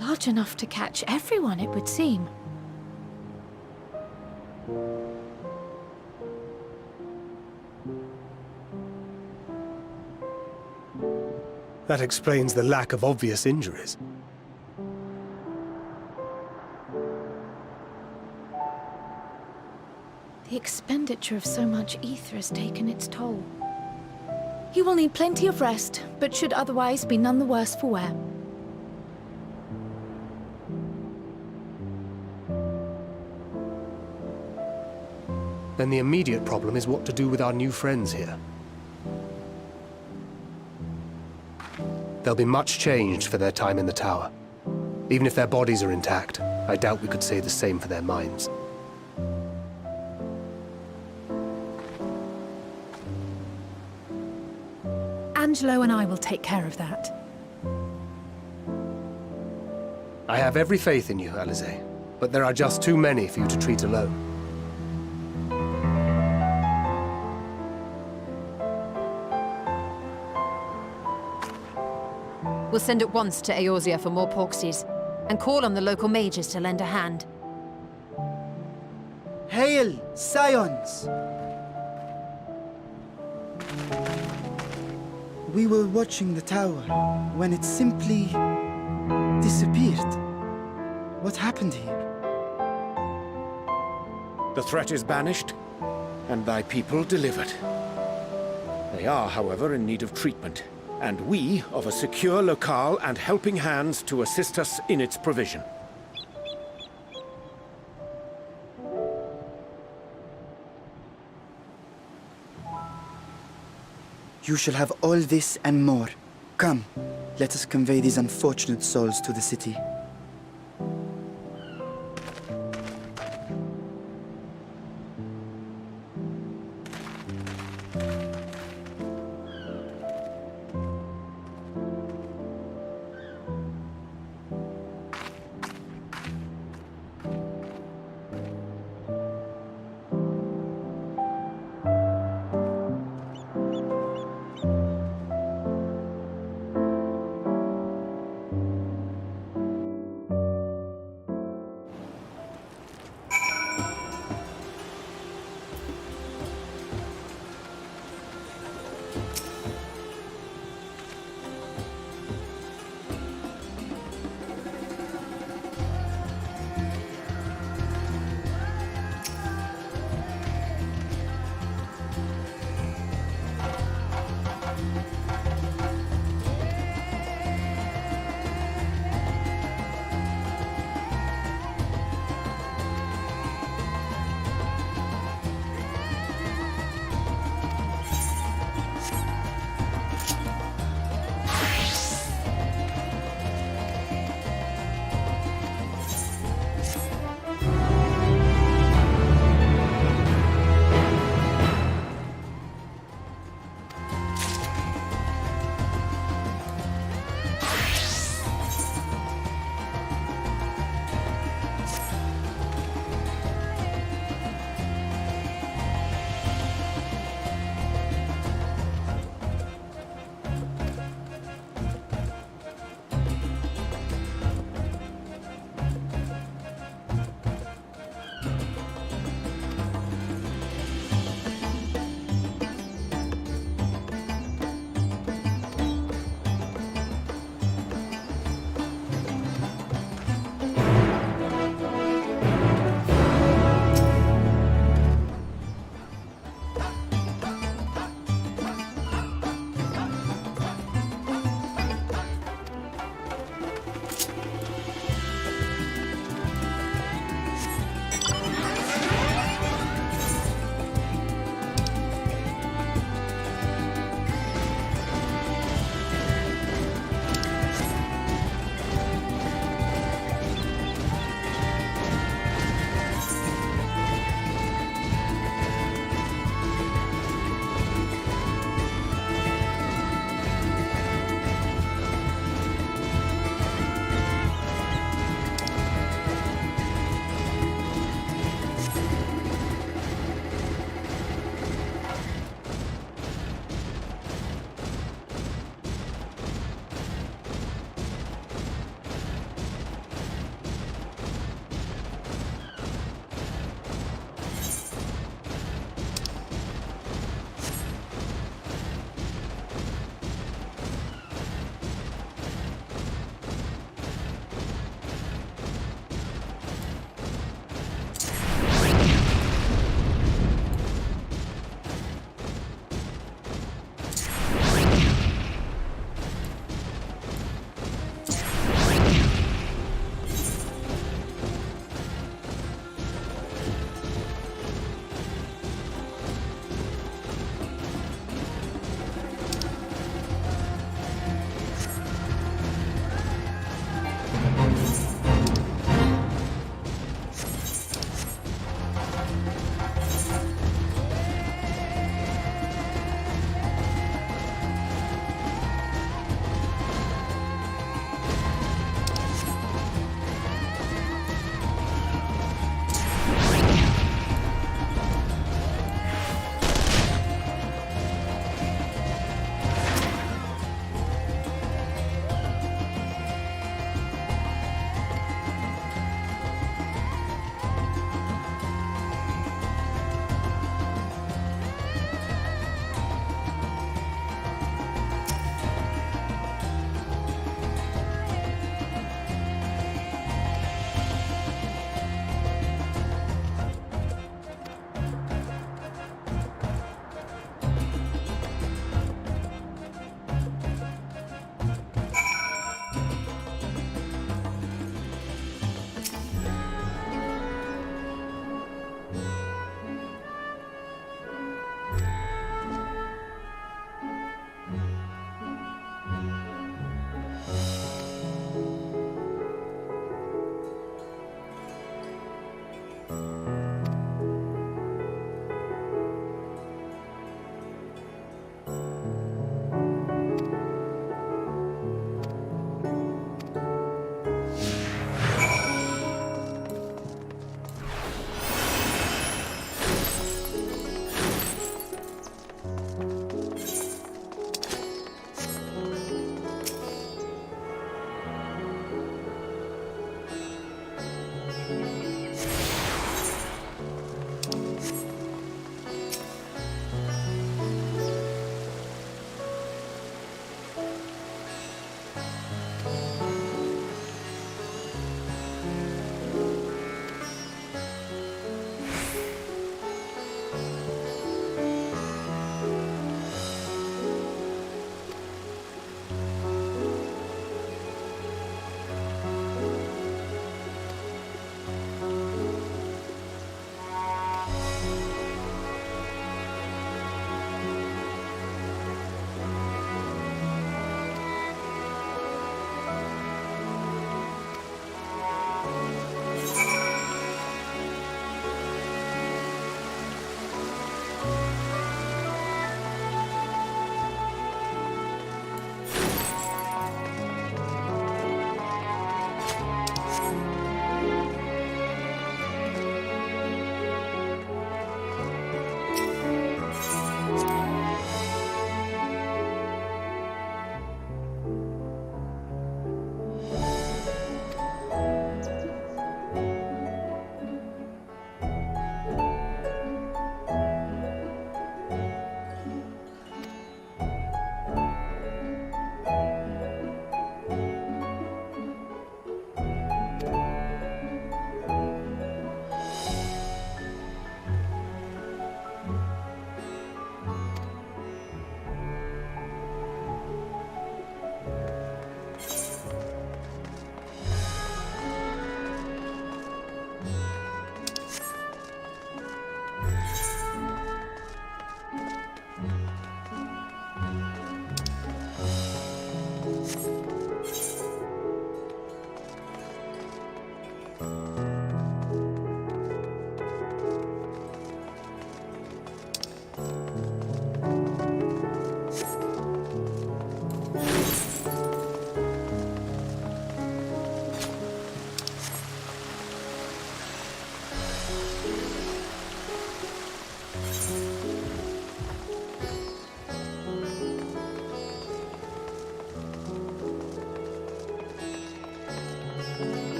Large enough to catch everyone, it would seem. That explains the lack of obvious injuries. The expenditure of so much ether has taken its toll. He will need plenty of rest, but should otherwise be none the worse for wear. Then the immediate problem is what to do with our new friends here. They'll be much changed for their time in the tower. Even if their bodies are intact, I doubt we could say the same for their minds. Angelo and I will take care of that. I have every faith in you, Alize, but there are just too many for you to treat alone. We'll send at once to Eorzea for more Porxies, and call on the local mages to lend a hand. Hail, Scions! We were watching the tower when it simply disappeared. What happened here? The threat is banished, and thy people delivered. They are, however, in need of treatment, and we of a secure locale and helping hands to assist us in its provision. You shall have all this and more. Come, let us convey these unfortunate souls to the city.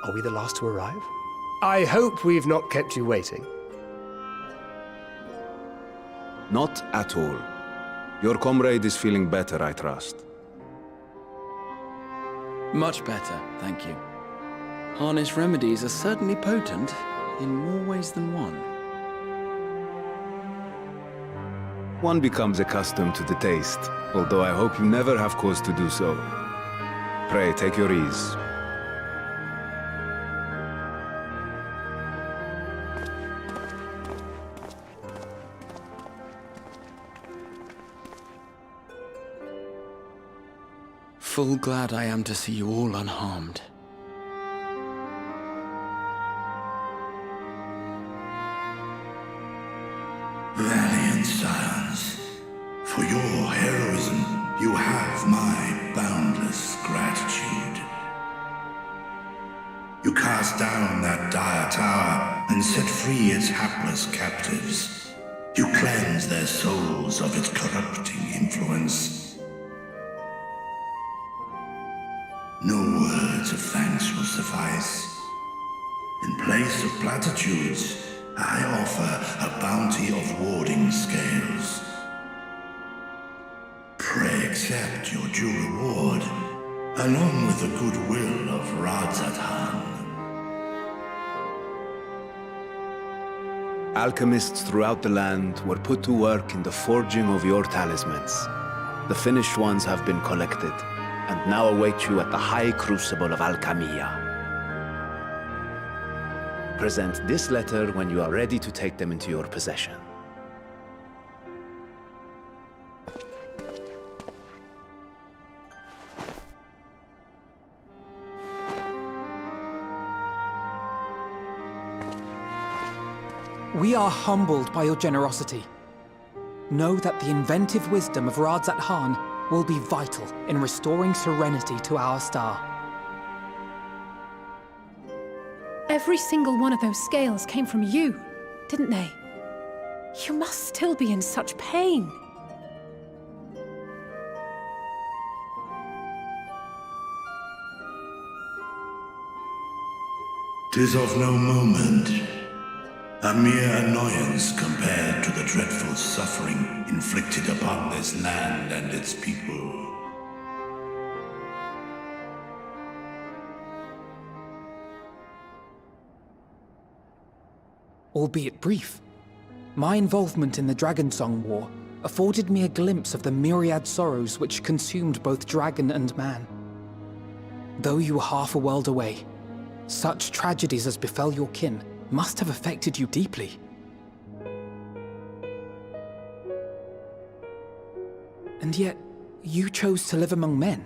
Are we the last to arrive? I hope we've not kept you waiting. Not at all. Your comrade is feeling better, I trust. Much better, thank you. Harnish remedies are certainly potent, in more ways than one. One becomes accustomed to the taste, although I hope you never have cause to do so. Pray, take your ease. Full glad I am to see you all unharmed. Valiant scions, for your heroism, you have my boundless gratitude. You cast down that dire tower and set free its hapless captives. You cleanse their souls of its corrupting influence. No words of thanks will suffice. In place of platitudes, I offer a bounty of warding scales. Pray accept your due reward, along with the goodwill of Radzatan. Alchemists throughout the land were put to work in the forging of your talismans. The finished ones have been collected, and now await you at the High Crucible of Alchemia. Present this letter when you are ready to take them into your possession. We are humbled by your generosity. Know that the inventive wisdom of Radzat Han will be vital in restoring serenity to our star. Every single one of those scales came from you, didn't they? You must still be in such pain. 'Tis of no moment. A mere annoyance compared to the dreadful suffering inflicted upon this land and its people. Albeit brief, my involvement in the Dragonsong War afforded me a glimpse of the myriad sorrows which consumed both dragon and man. Though you were half a world away, such tragedies as befell your kin must have affected you deeply. And yet, you chose to live among men.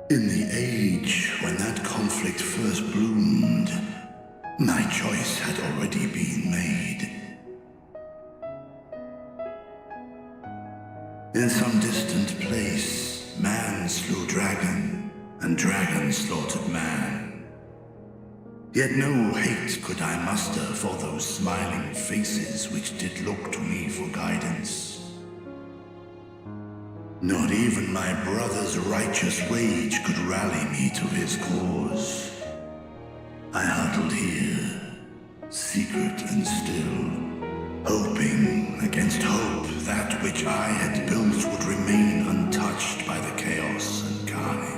In the age when that conflict first bloomed, my choice had already been made. In some distant place, man slew dragon, and dragon slaughtered man. Yet no hate could I muster for those smiling faces which did look to me for guidance. Not even my brother's righteous rage could rally me to his cause. I huddled here, secret and still, hoping against hope that which I had built would remain untouched by the chaos and carnage.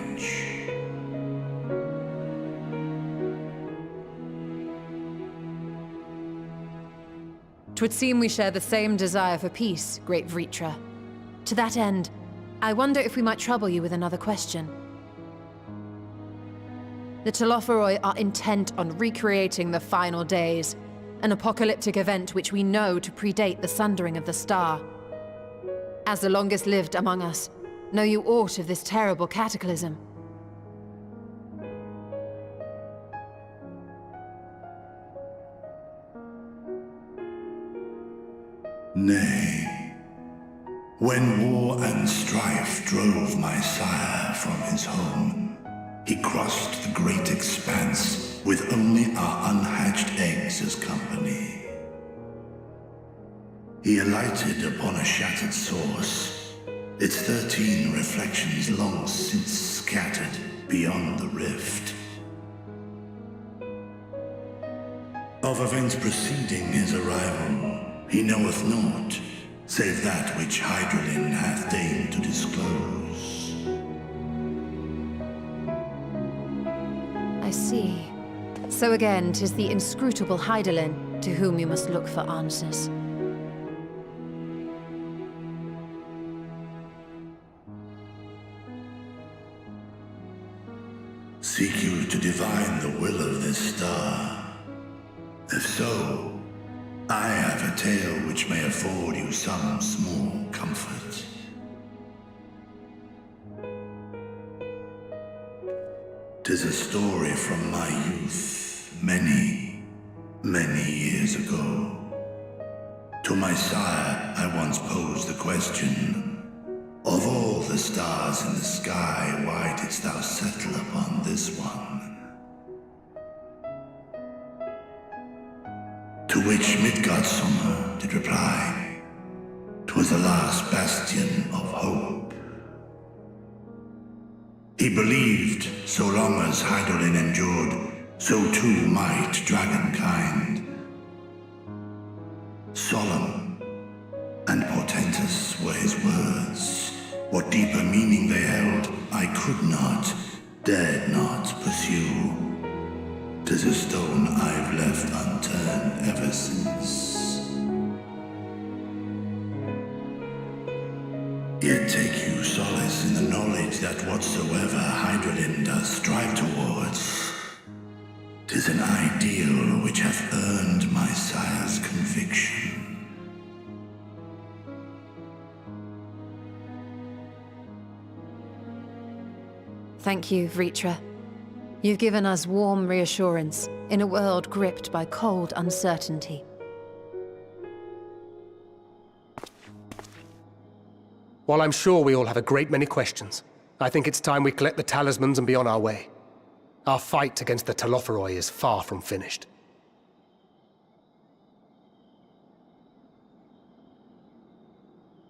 Twould seem we share the same desire for peace, great Vritra. To that end, I wonder if we might trouble you with another question. The Telophoroi are intent on recreating the final days, an apocalyptic event which we know to predate the sundering of the star. As the longest lived among us, know you aught of this terrible cataclysm? Nay. When war and strife drove my sire from his home, he crossed the great expanse with only our unhatched eggs as company. He alighted upon a shattered source, its 13 reflections long since scattered beyond the rift. Of events preceding his arrival, he knoweth naught, save that which Hydralin hath deigned to disclose. I see. So again, 'tis the inscrutable Hydralin to whom you must look for answers. Seek you to divine the will of this star? If so, I have a tale which may afford you some small comfort. 'Tis a story from my youth, many, many years ago. To my sire, I once posed the question, of all the stars in the sky, why didst thou settle upon this one? To which Midgardsormr did reply, 'twas the last bastion of hope. He believed so long as Hydralin endured, so too might dragonkind. Solemn and portentous were his words. What deeper meaning they held, I could not, dared not pursue. 'Tis a stone I've left unturned ever since. Yet take you solace in the knowledge that whatsoever Hydralin does strive towards, 'tis an ideal which hath earned my sire's conviction. Thank you, Vritra. You've given us warm reassurance in a world gripped by cold uncertainty. While I'm sure we all have a great many questions, I think it's time we collect the talismans and be on our way. Our fight against the Telophoroi is far from finished.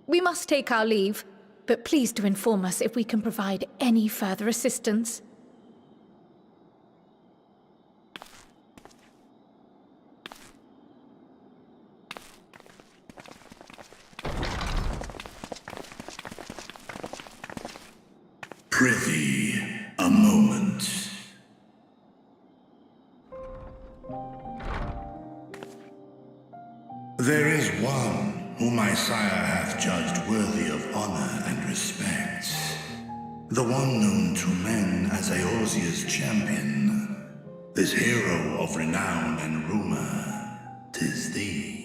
We must take our leave, but please do inform us if we can provide any further assistance. Prithee, a moment. There is one whom my sire hath judged worthy of honor and respect. The one known to men as Eorzea's champion. This hero of renown and rumor, 'tis thee.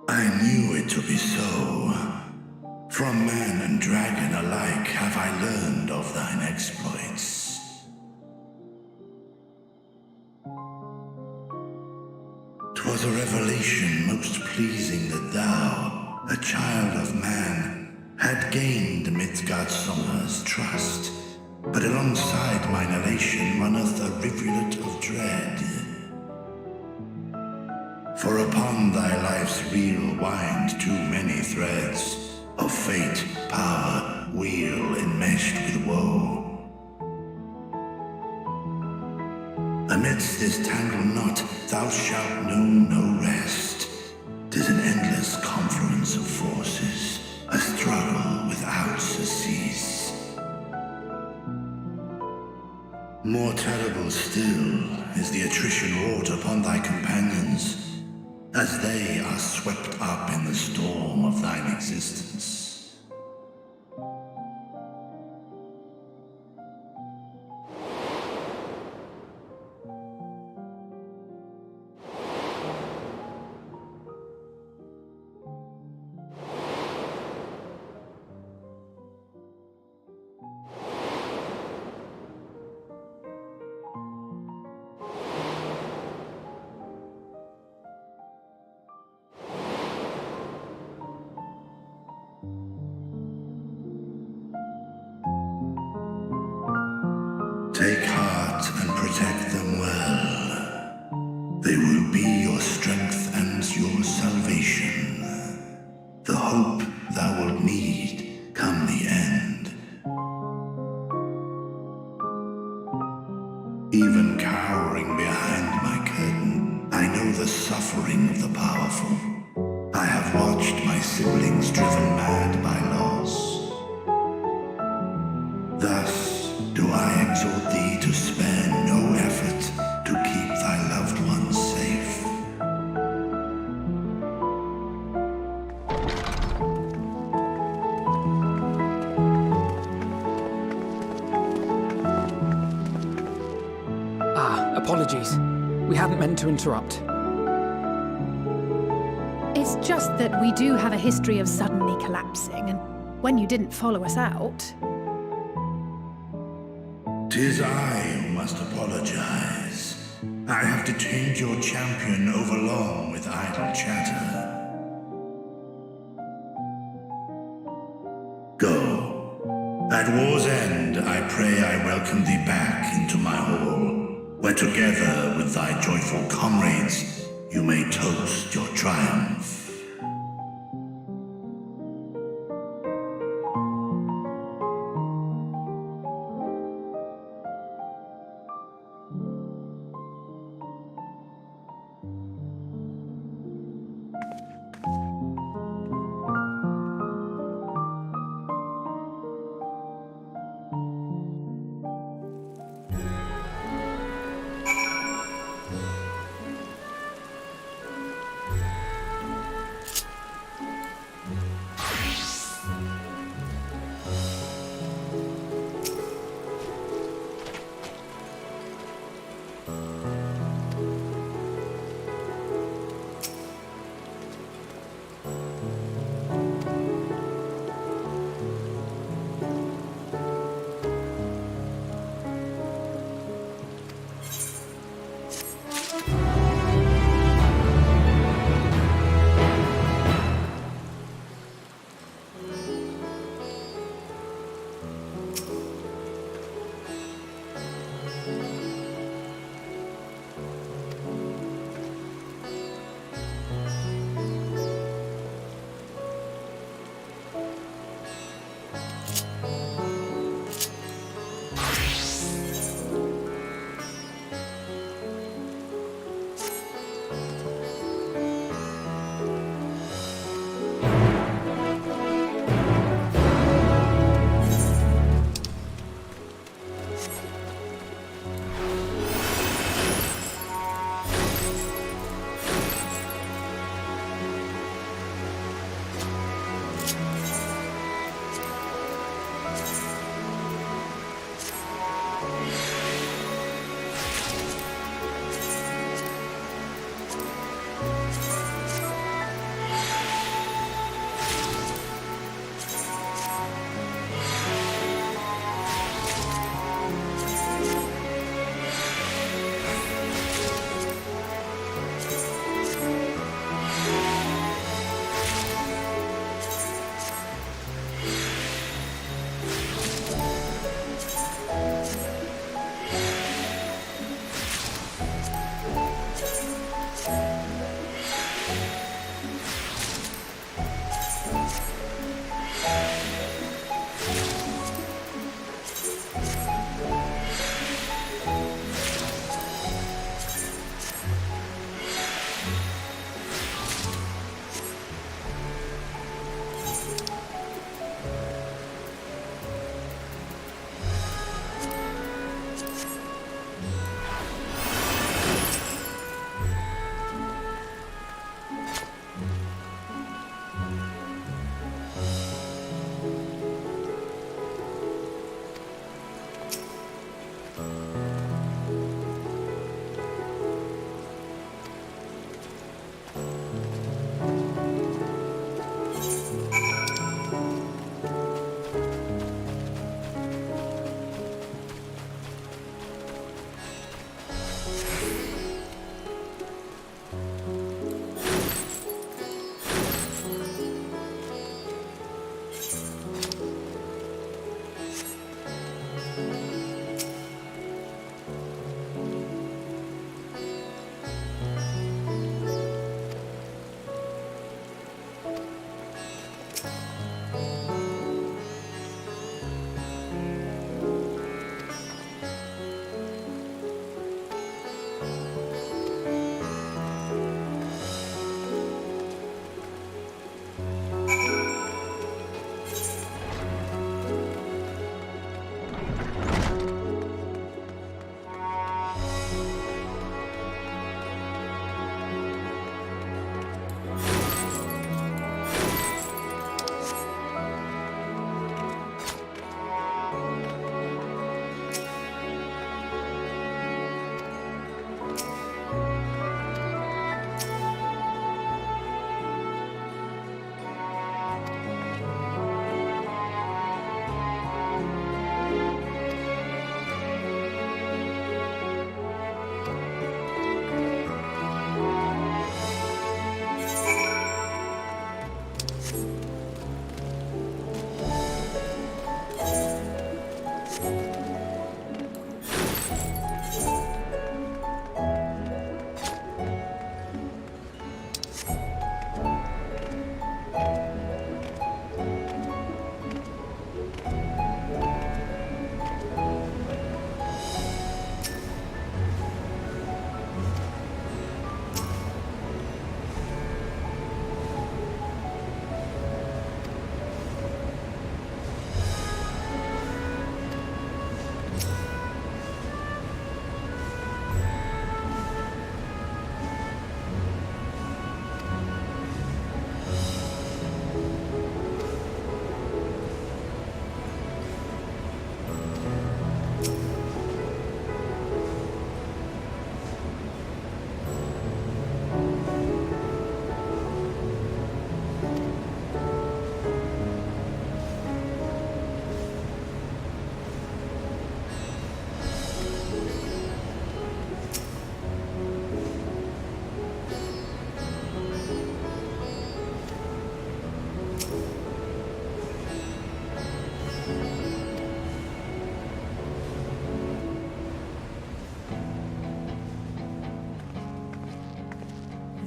I knew it to be so. From man and dragon alike have I learned of thine exploits. 'Twas a revelation most pleasing that thou, a child of man, had gained Midgardsonger's trust. But alongside mine elation runneth a rivulet of dread. For upon thy life's wheel wind too many threads of fate, power, weal enmeshed with woe. Amidst this tangled knot thou shalt know no rest. 'Tis an endless confluence of forces, a struggle without surcease. More terrible still is the attrition wrought upon thy companions, as they are swept up in the storm of thine existence. Take heart and protect them well. They will be your strength and your salvation. The hope thou wilt need come the end. Even cowering behind my curtain, I know the suffering of the powerful. I have watched my siblings driven mad by loss. Thus, do I exhort thee to spare no effort to keep thy loved ones safe. Apologies. We hadn't meant to interrupt. It's just that we do have a history of suddenly collapsing, and when you didn't follow us out... 'Tis I who must apologize. I have detained your champion overlong with idle chatter. Go. At war's end, I pray I welcome thee back into my hall, where together with thy joyful comrades, you may toast your triumph.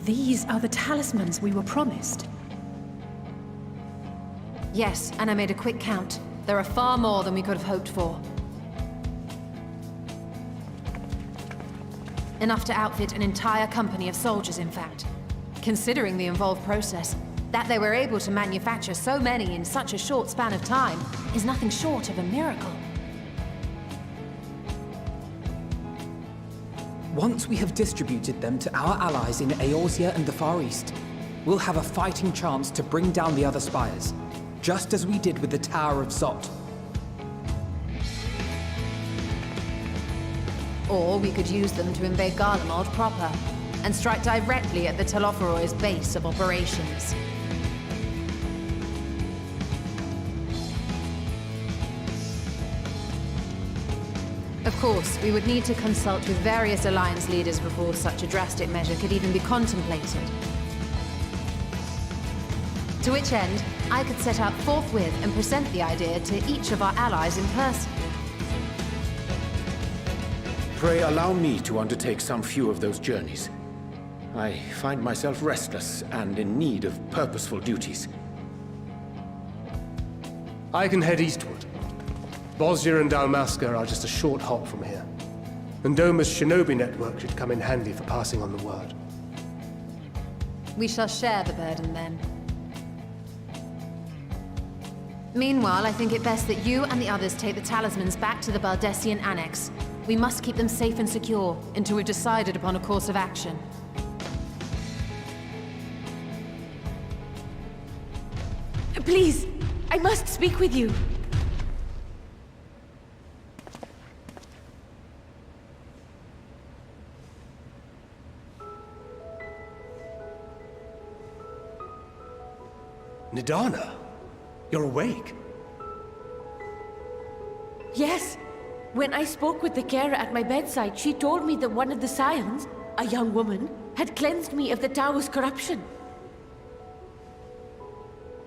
These are the talismans we were promised. Yes, and I made a quick count. There are far more than we could have hoped for. Enough to outfit an entire company of soldiers, in fact. Considering the involved process, that they were able to manufacture so many in such a short span of time is nothing short of a miracle. Once we have distributed them to our allies in Eorzea and the Far East, we'll have a fighting chance to bring down the other spires, just as we did with the Tower of Zot. Or we could use them to invade Garlemald proper, and strike directly at the Telophoroid's base of operations. Of course, we would need to consult with various Alliance leaders before such a drastic measure could even be contemplated. To which end, I could set out forthwith and present the idea to each of our allies in person. Pray allow me to undertake some few of those journeys. I find myself restless and in need of purposeful duties. I can head eastward. Bosnia and Dalmasca are just a short hop from here. And Doma's shinobi network should come in handy for passing on the word. We shall share the burden then. Meanwhile, I think it best that you and the others take the talismans back to the Baldessian Annex. We must keep them safe and secure until we've decided upon a course of action. Please, I must speak with you. Nidana, you're awake. Yes. When I spoke with the carer at my bedside, she told me that one of the scions, a young woman, had cleansed me of the tower's corruption.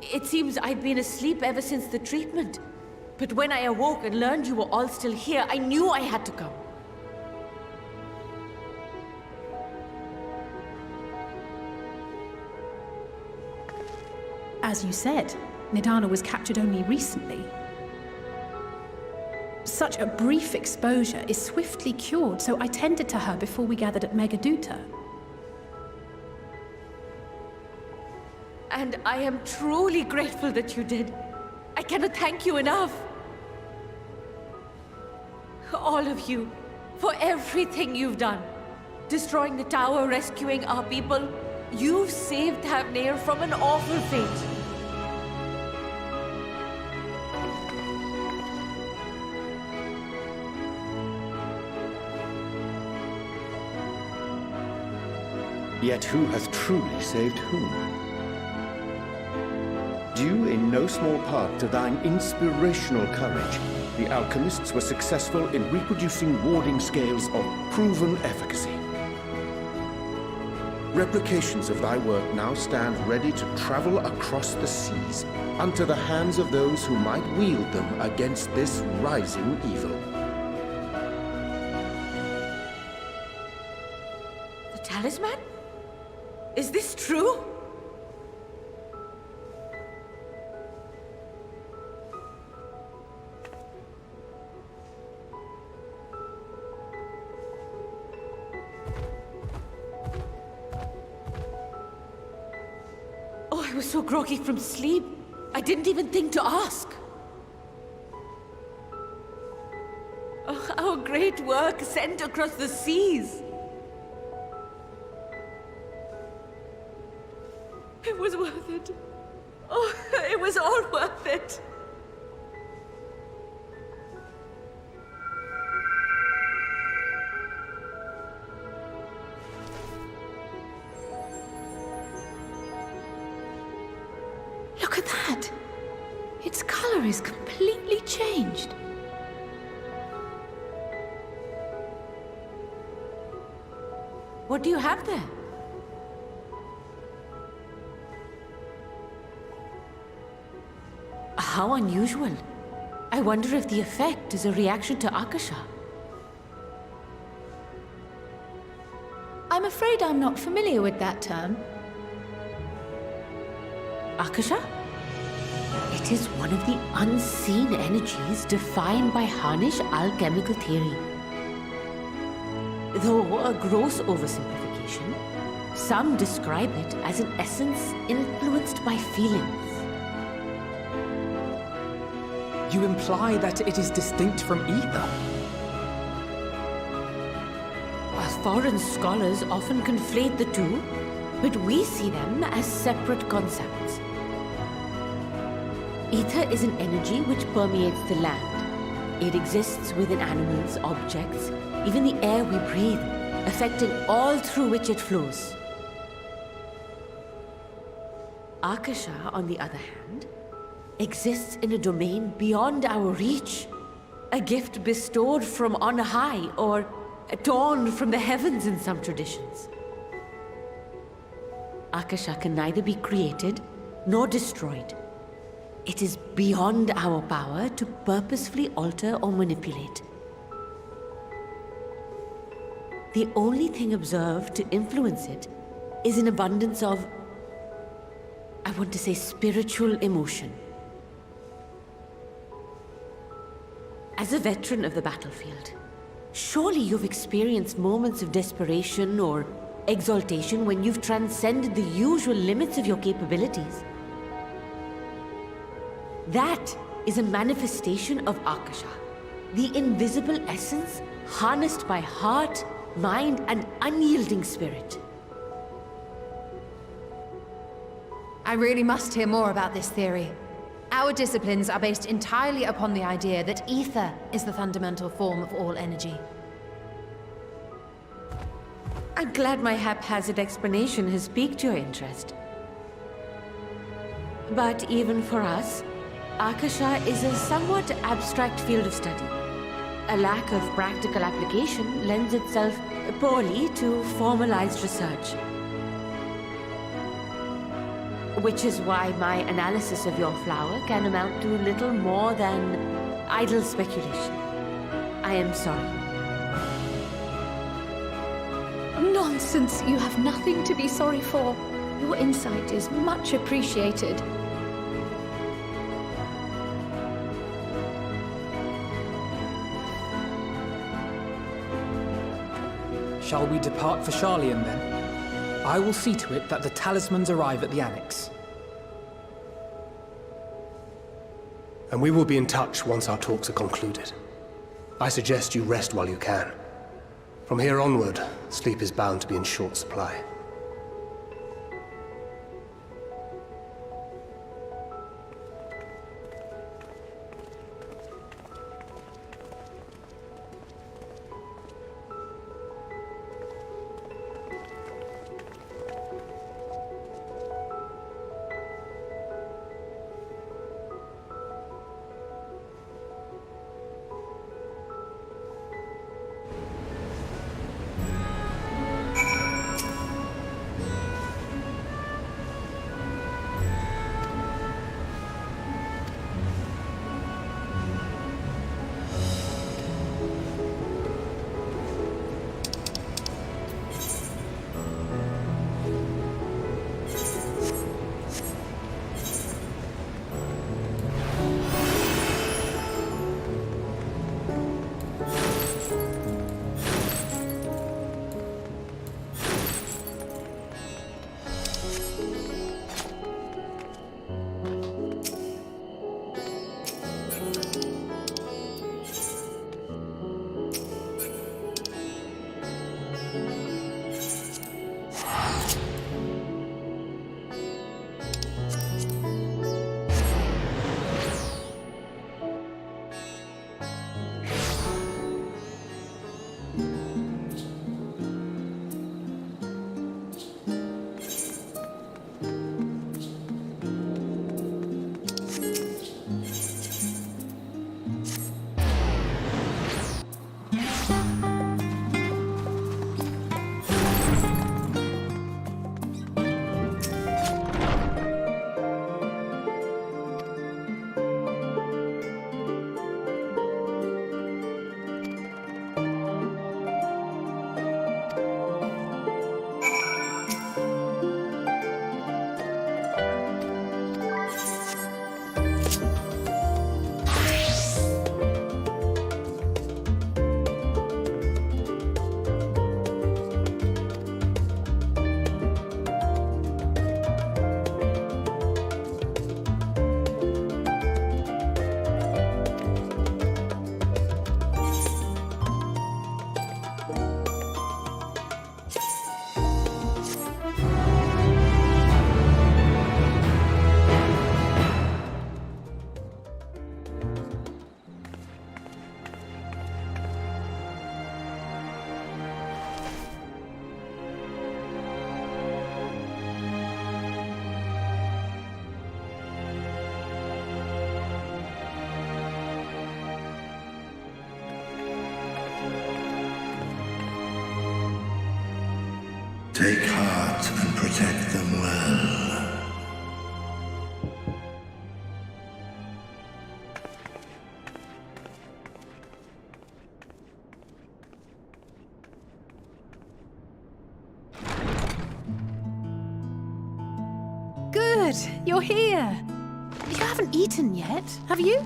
It seems I'd been asleep ever since the treatment. But when I awoke and learned you were all still here, I knew I had to come. As you said, Nidana was captured only recently. Such a brief exposure is swiftly cured, so I tended to her before we gathered at Megaduta. And I am truly grateful that you did. I cannot thank you enough. All of you, for everything you've done. Destroying the tower, rescuing our people. You've saved Thavnair from an awful fate. Yet who hath truly saved whom? Due in no small part to thine inspirational courage, the alchemists were successful in reproducing warding scales of proven efficacy. Replications of thy work now stand ready to travel across the seas, unto the hands of those who might wield them against this rising evil. The talisman? Is this true? Oh, I was so groggy from sleep. I didn't even think to ask. Oh, our great work sent across the seas. It was worth it. Oh, it was all worth it. Look at that! Its color is completely changed. What do you have there? How unusual. I wonder if the effect is a reaction to Akasha. I'm afraid I'm not familiar with that term. Akasha? It is one of the unseen energies defined by Harnish alchemical theory. Though a gross oversimplification, some describe it as an essence influenced by feelings. You imply that it is distinct from ether? Foreign scholars often conflate the two, but we see them as separate concepts. Ether is an energy which permeates the land. It exists within animals, objects, even the air we breathe, affecting all through which it flows. Akasha, on the other hand, exists in a domain beyond our reach. A gift bestowed from on high, or torn from the heavens in some traditions. Akasha can neither be created nor destroyed. It is beyond our power to purposefully alter or manipulate. The only thing observed to influence it is an abundance of, I want to say, spiritual emotion. As a veteran of the battlefield, surely you've experienced moments of desperation or exaltation when you've transcended the usual limits of your capabilities. That is a manifestation of Akasha, the invisible essence harnessed by heart, mind, and unyielding spirit. I really must hear more about this theory. Our disciplines are based entirely upon the idea that ether is the fundamental form of all energy. I'm glad my haphazard explanation has piqued your interest. But even for us, Akasha is a somewhat abstract field of study. A lack of practical application lends itself poorly to formalized research. Which is why my analysis of your flower can amount to little more than idle speculation. I am sorry. Nonsense! You have nothing to be sorry for. Your insight is much appreciated. Shall we depart for Sharlayan then? I will see to it that the talismans arrive at the Annex. And we will be in touch once our talks are concluded. I suggest you rest while you can. From here onward, sleep is bound to be in short supply. Guard and protect them well. Good, you're here. You haven't eaten yet, have you?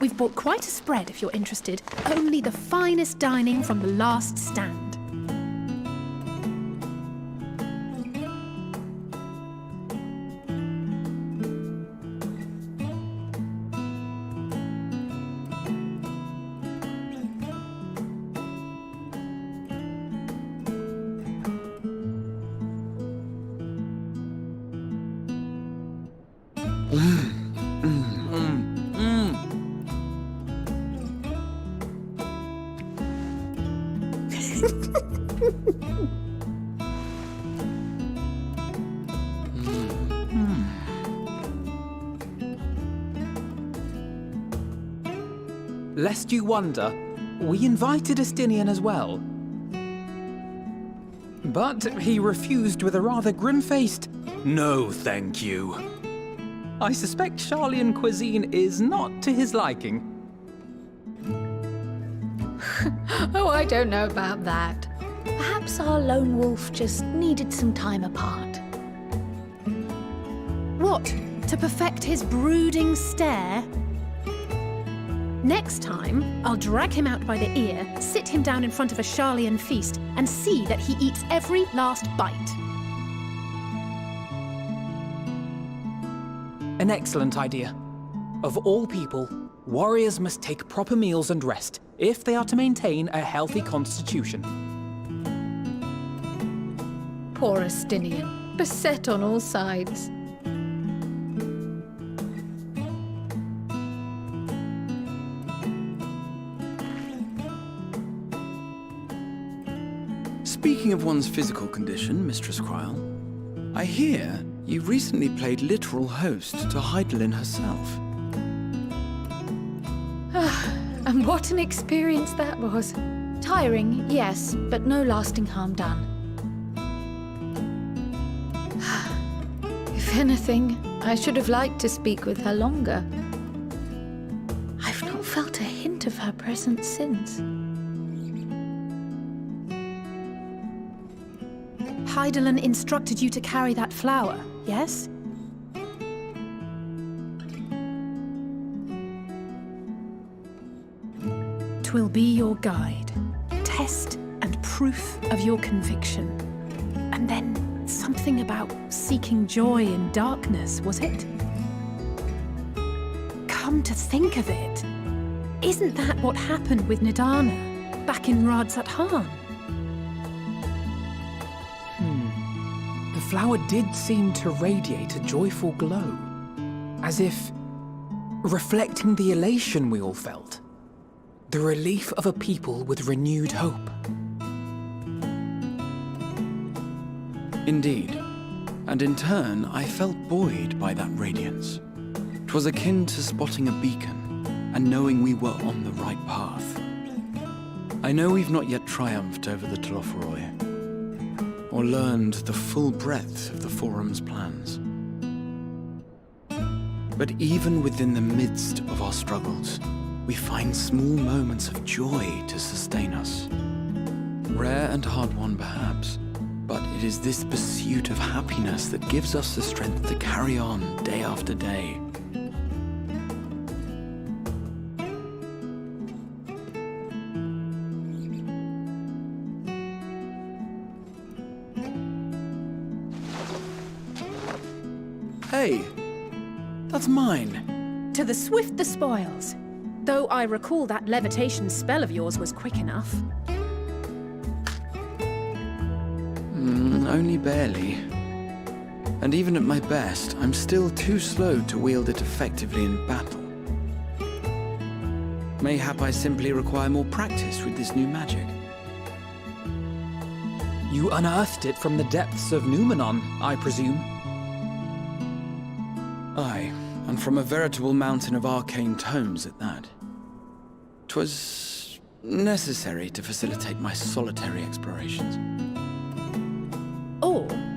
We've bought quite a spread if you're interested. Only the finest dining from the last stand. Lest you wonder, we invited Estinian as well. But he refused with a rather grim-faced, "No, thank you." I suspect Sharlayan cuisine is not to his liking. Oh, I don't know about that. Perhaps our lone wolf just needed some time apart. What? To perfect his brooding stare? Next time, I'll drag him out by the ear, sit him down in front of a Sharlayan feast, and see that he eats every last bite. An excellent idea. Of all people, warriors must take proper meals and rest if they are to maintain a healthy constitution. Poor Estinian, beset on all sides. Speaking of one's physical condition, Mistress Cryle, I hear you recently played literal host to Heidelin herself. And what an experience that was. Tiring, yes, but no lasting harm done. If anything, I should have liked to speak with her longer. I've not felt a hint of her presence since. Heidelin instructed you to carry that flower, yes? Twill be your guide, test and proof of your conviction. And then something about seeking joy in darkness, was it? Come to think of it, isn't that what happened with Nidana back in Radzat-Han? The flower did seem to radiate a joyful glow, as if reflecting the elation we all felt, the relief of a people with renewed hope. Indeed, and in turn, I felt buoyed by that radiance. 'Twas akin to spotting a beacon and knowing we were on the right path. I know we've not yet triumphed over the Telophoroi, or learned the full breadth of the Forum's plans. But even within the midst of our struggles, we find small moments of joy to sustain us. Rare and hard-won perhaps, but it is this pursuit of happiness that gives us the strength to carry on day after day. Hey, that's mine. To the swift the spoils. Though I recall that levitation spell of yours was quick enough. Only barely. And even at my best, I'm still too slow to wield it effectively in battle. Mayhap I simply require more practice with this new magic. You unearthed it from the depths of Numenon, I presume? Aye, and from a veritable mountain of arcane tomes at that. 'Twas necessary to facilitate my solitary explorations.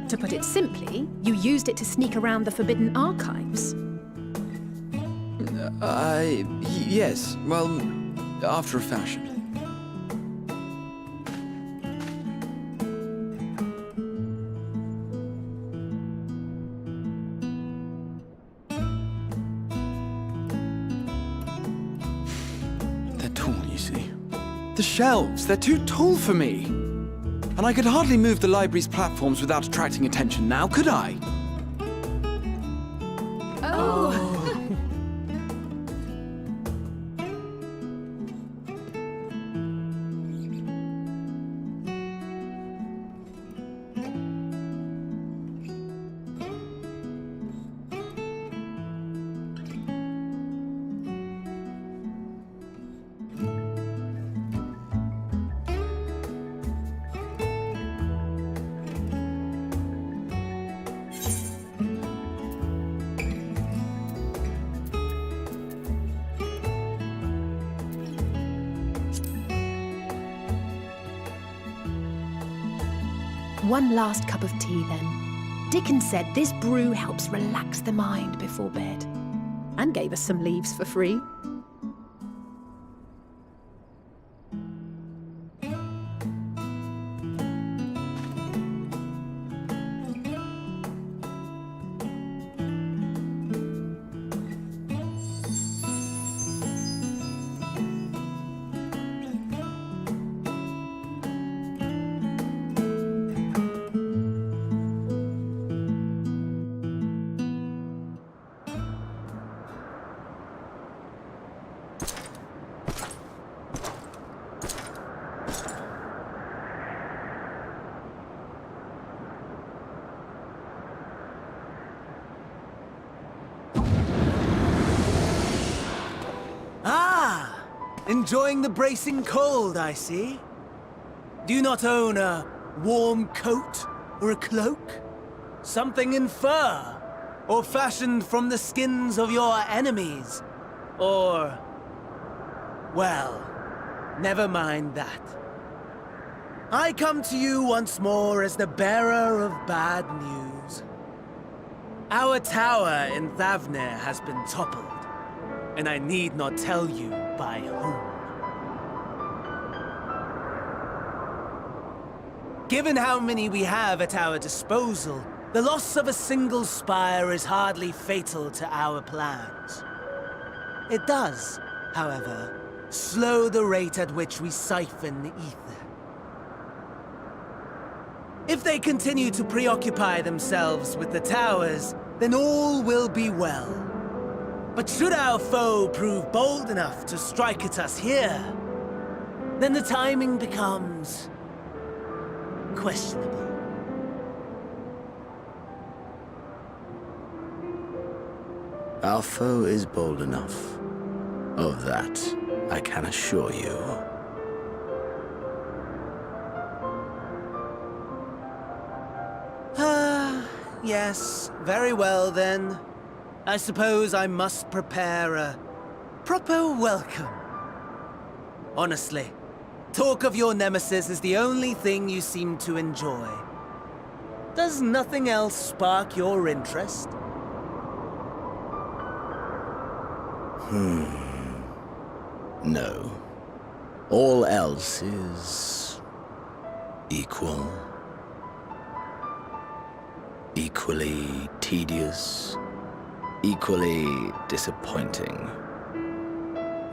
To put it simply, you used it to sneak around the Forbidden Archives. Yes. Well, after a fashion. They're tall, you see. The shelves, they're too tall for me. And I could hardly move the library's platforms without attracting attention now, could I? One last cup of tea, then. Dickens said this brew helps relax the mind before bed. And gave us some leaves for free. Enjoying the bracing cold, I see. Do you not own a warm coat or a cloak? Something in fur? Or fashioned from the skins of your enemies? Or... well, never mind that. I come to you once more as the bearer of bad news. Our tower in Thavnir has been toppled, and I need not tell you by whom. Given how many we have at our disposal, the loss of a single spire is hardly fatal to our plans. It does, however, slow the rate at which we siphon the ether. If they continue to preoccupy themselves with the towers, then all will be well. But should our foe prove bold enough to strike at us here, then the timing becomes questionable. Our foe is bold enough. Of that, I can assure you. Yes, very well then. I suppose I must prepare a proper welcome. Honestly, talk of your nemesis is the only thing you seem to enjoy. Does nothing else spark your interest? No. All else is... equal. Equally tedious. Equally disappointing.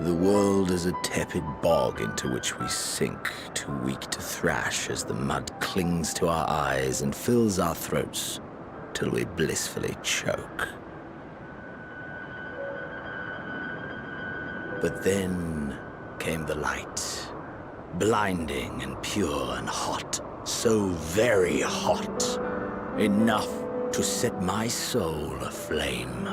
The world is a tepid bog into which we sink, too weak to thrash as the mud clings to our eyes and fills our throats till we blissfully choke. But then came the light, blinding and pure and hot, so very hot, enough to set my soul aflame.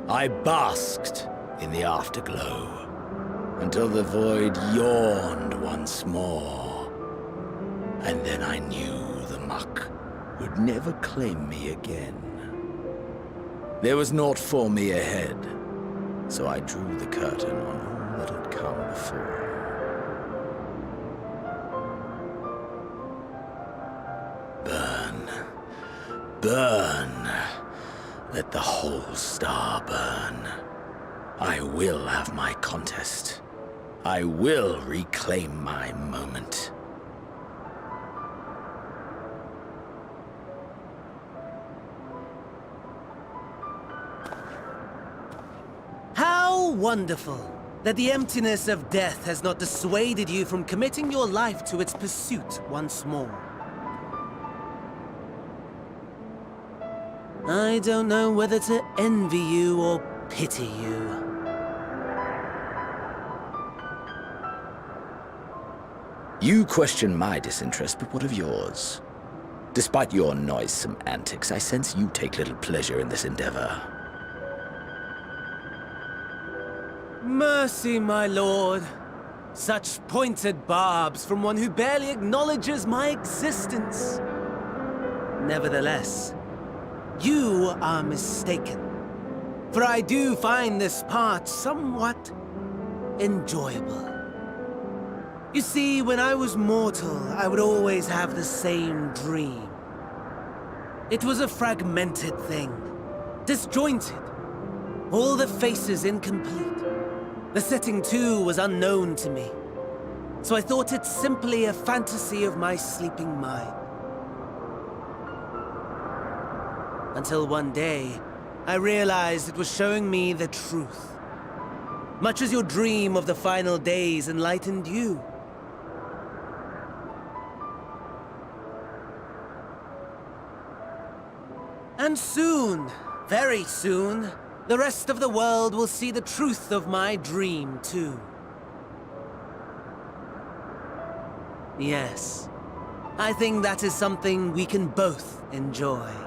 I basked in the afterglow until the void yawned once more, and then I knew the muck would never claim me again. There was naught for me ahead, so I drew the curtain on all that had come before. Burn. Burn. Let the whole star burn. I will have my contest. I will reclaim my moment. How wonderful that the emptiness of death has not dissuaded you from committing your life to its pursuit once more. I don't know whether to envy you or pity you. You question my disinterest, but what of yours? Despite your noisome antics, I sense you take little pleasure in this endeavor. Mercy, my lord. Such pointed barbs from one who barely acknowledges my existence. Nevertheless, you are mistaken. For I do find this part somewhat enjoyable. You see, when I was mortal, I would always have the same dream. It was a fragmented thing, disjointed, all the faces incomplete. The setting, too, was unknown to me, so I thought it simply a fantasy of my sleeping mind. Until one day, I realized it was showing me the truth. Much as your dream of the final days enlightened you. And soon, very soon, the rest of the world will see the truth of my dream, too. Yes, I think that is something we can both enjoy.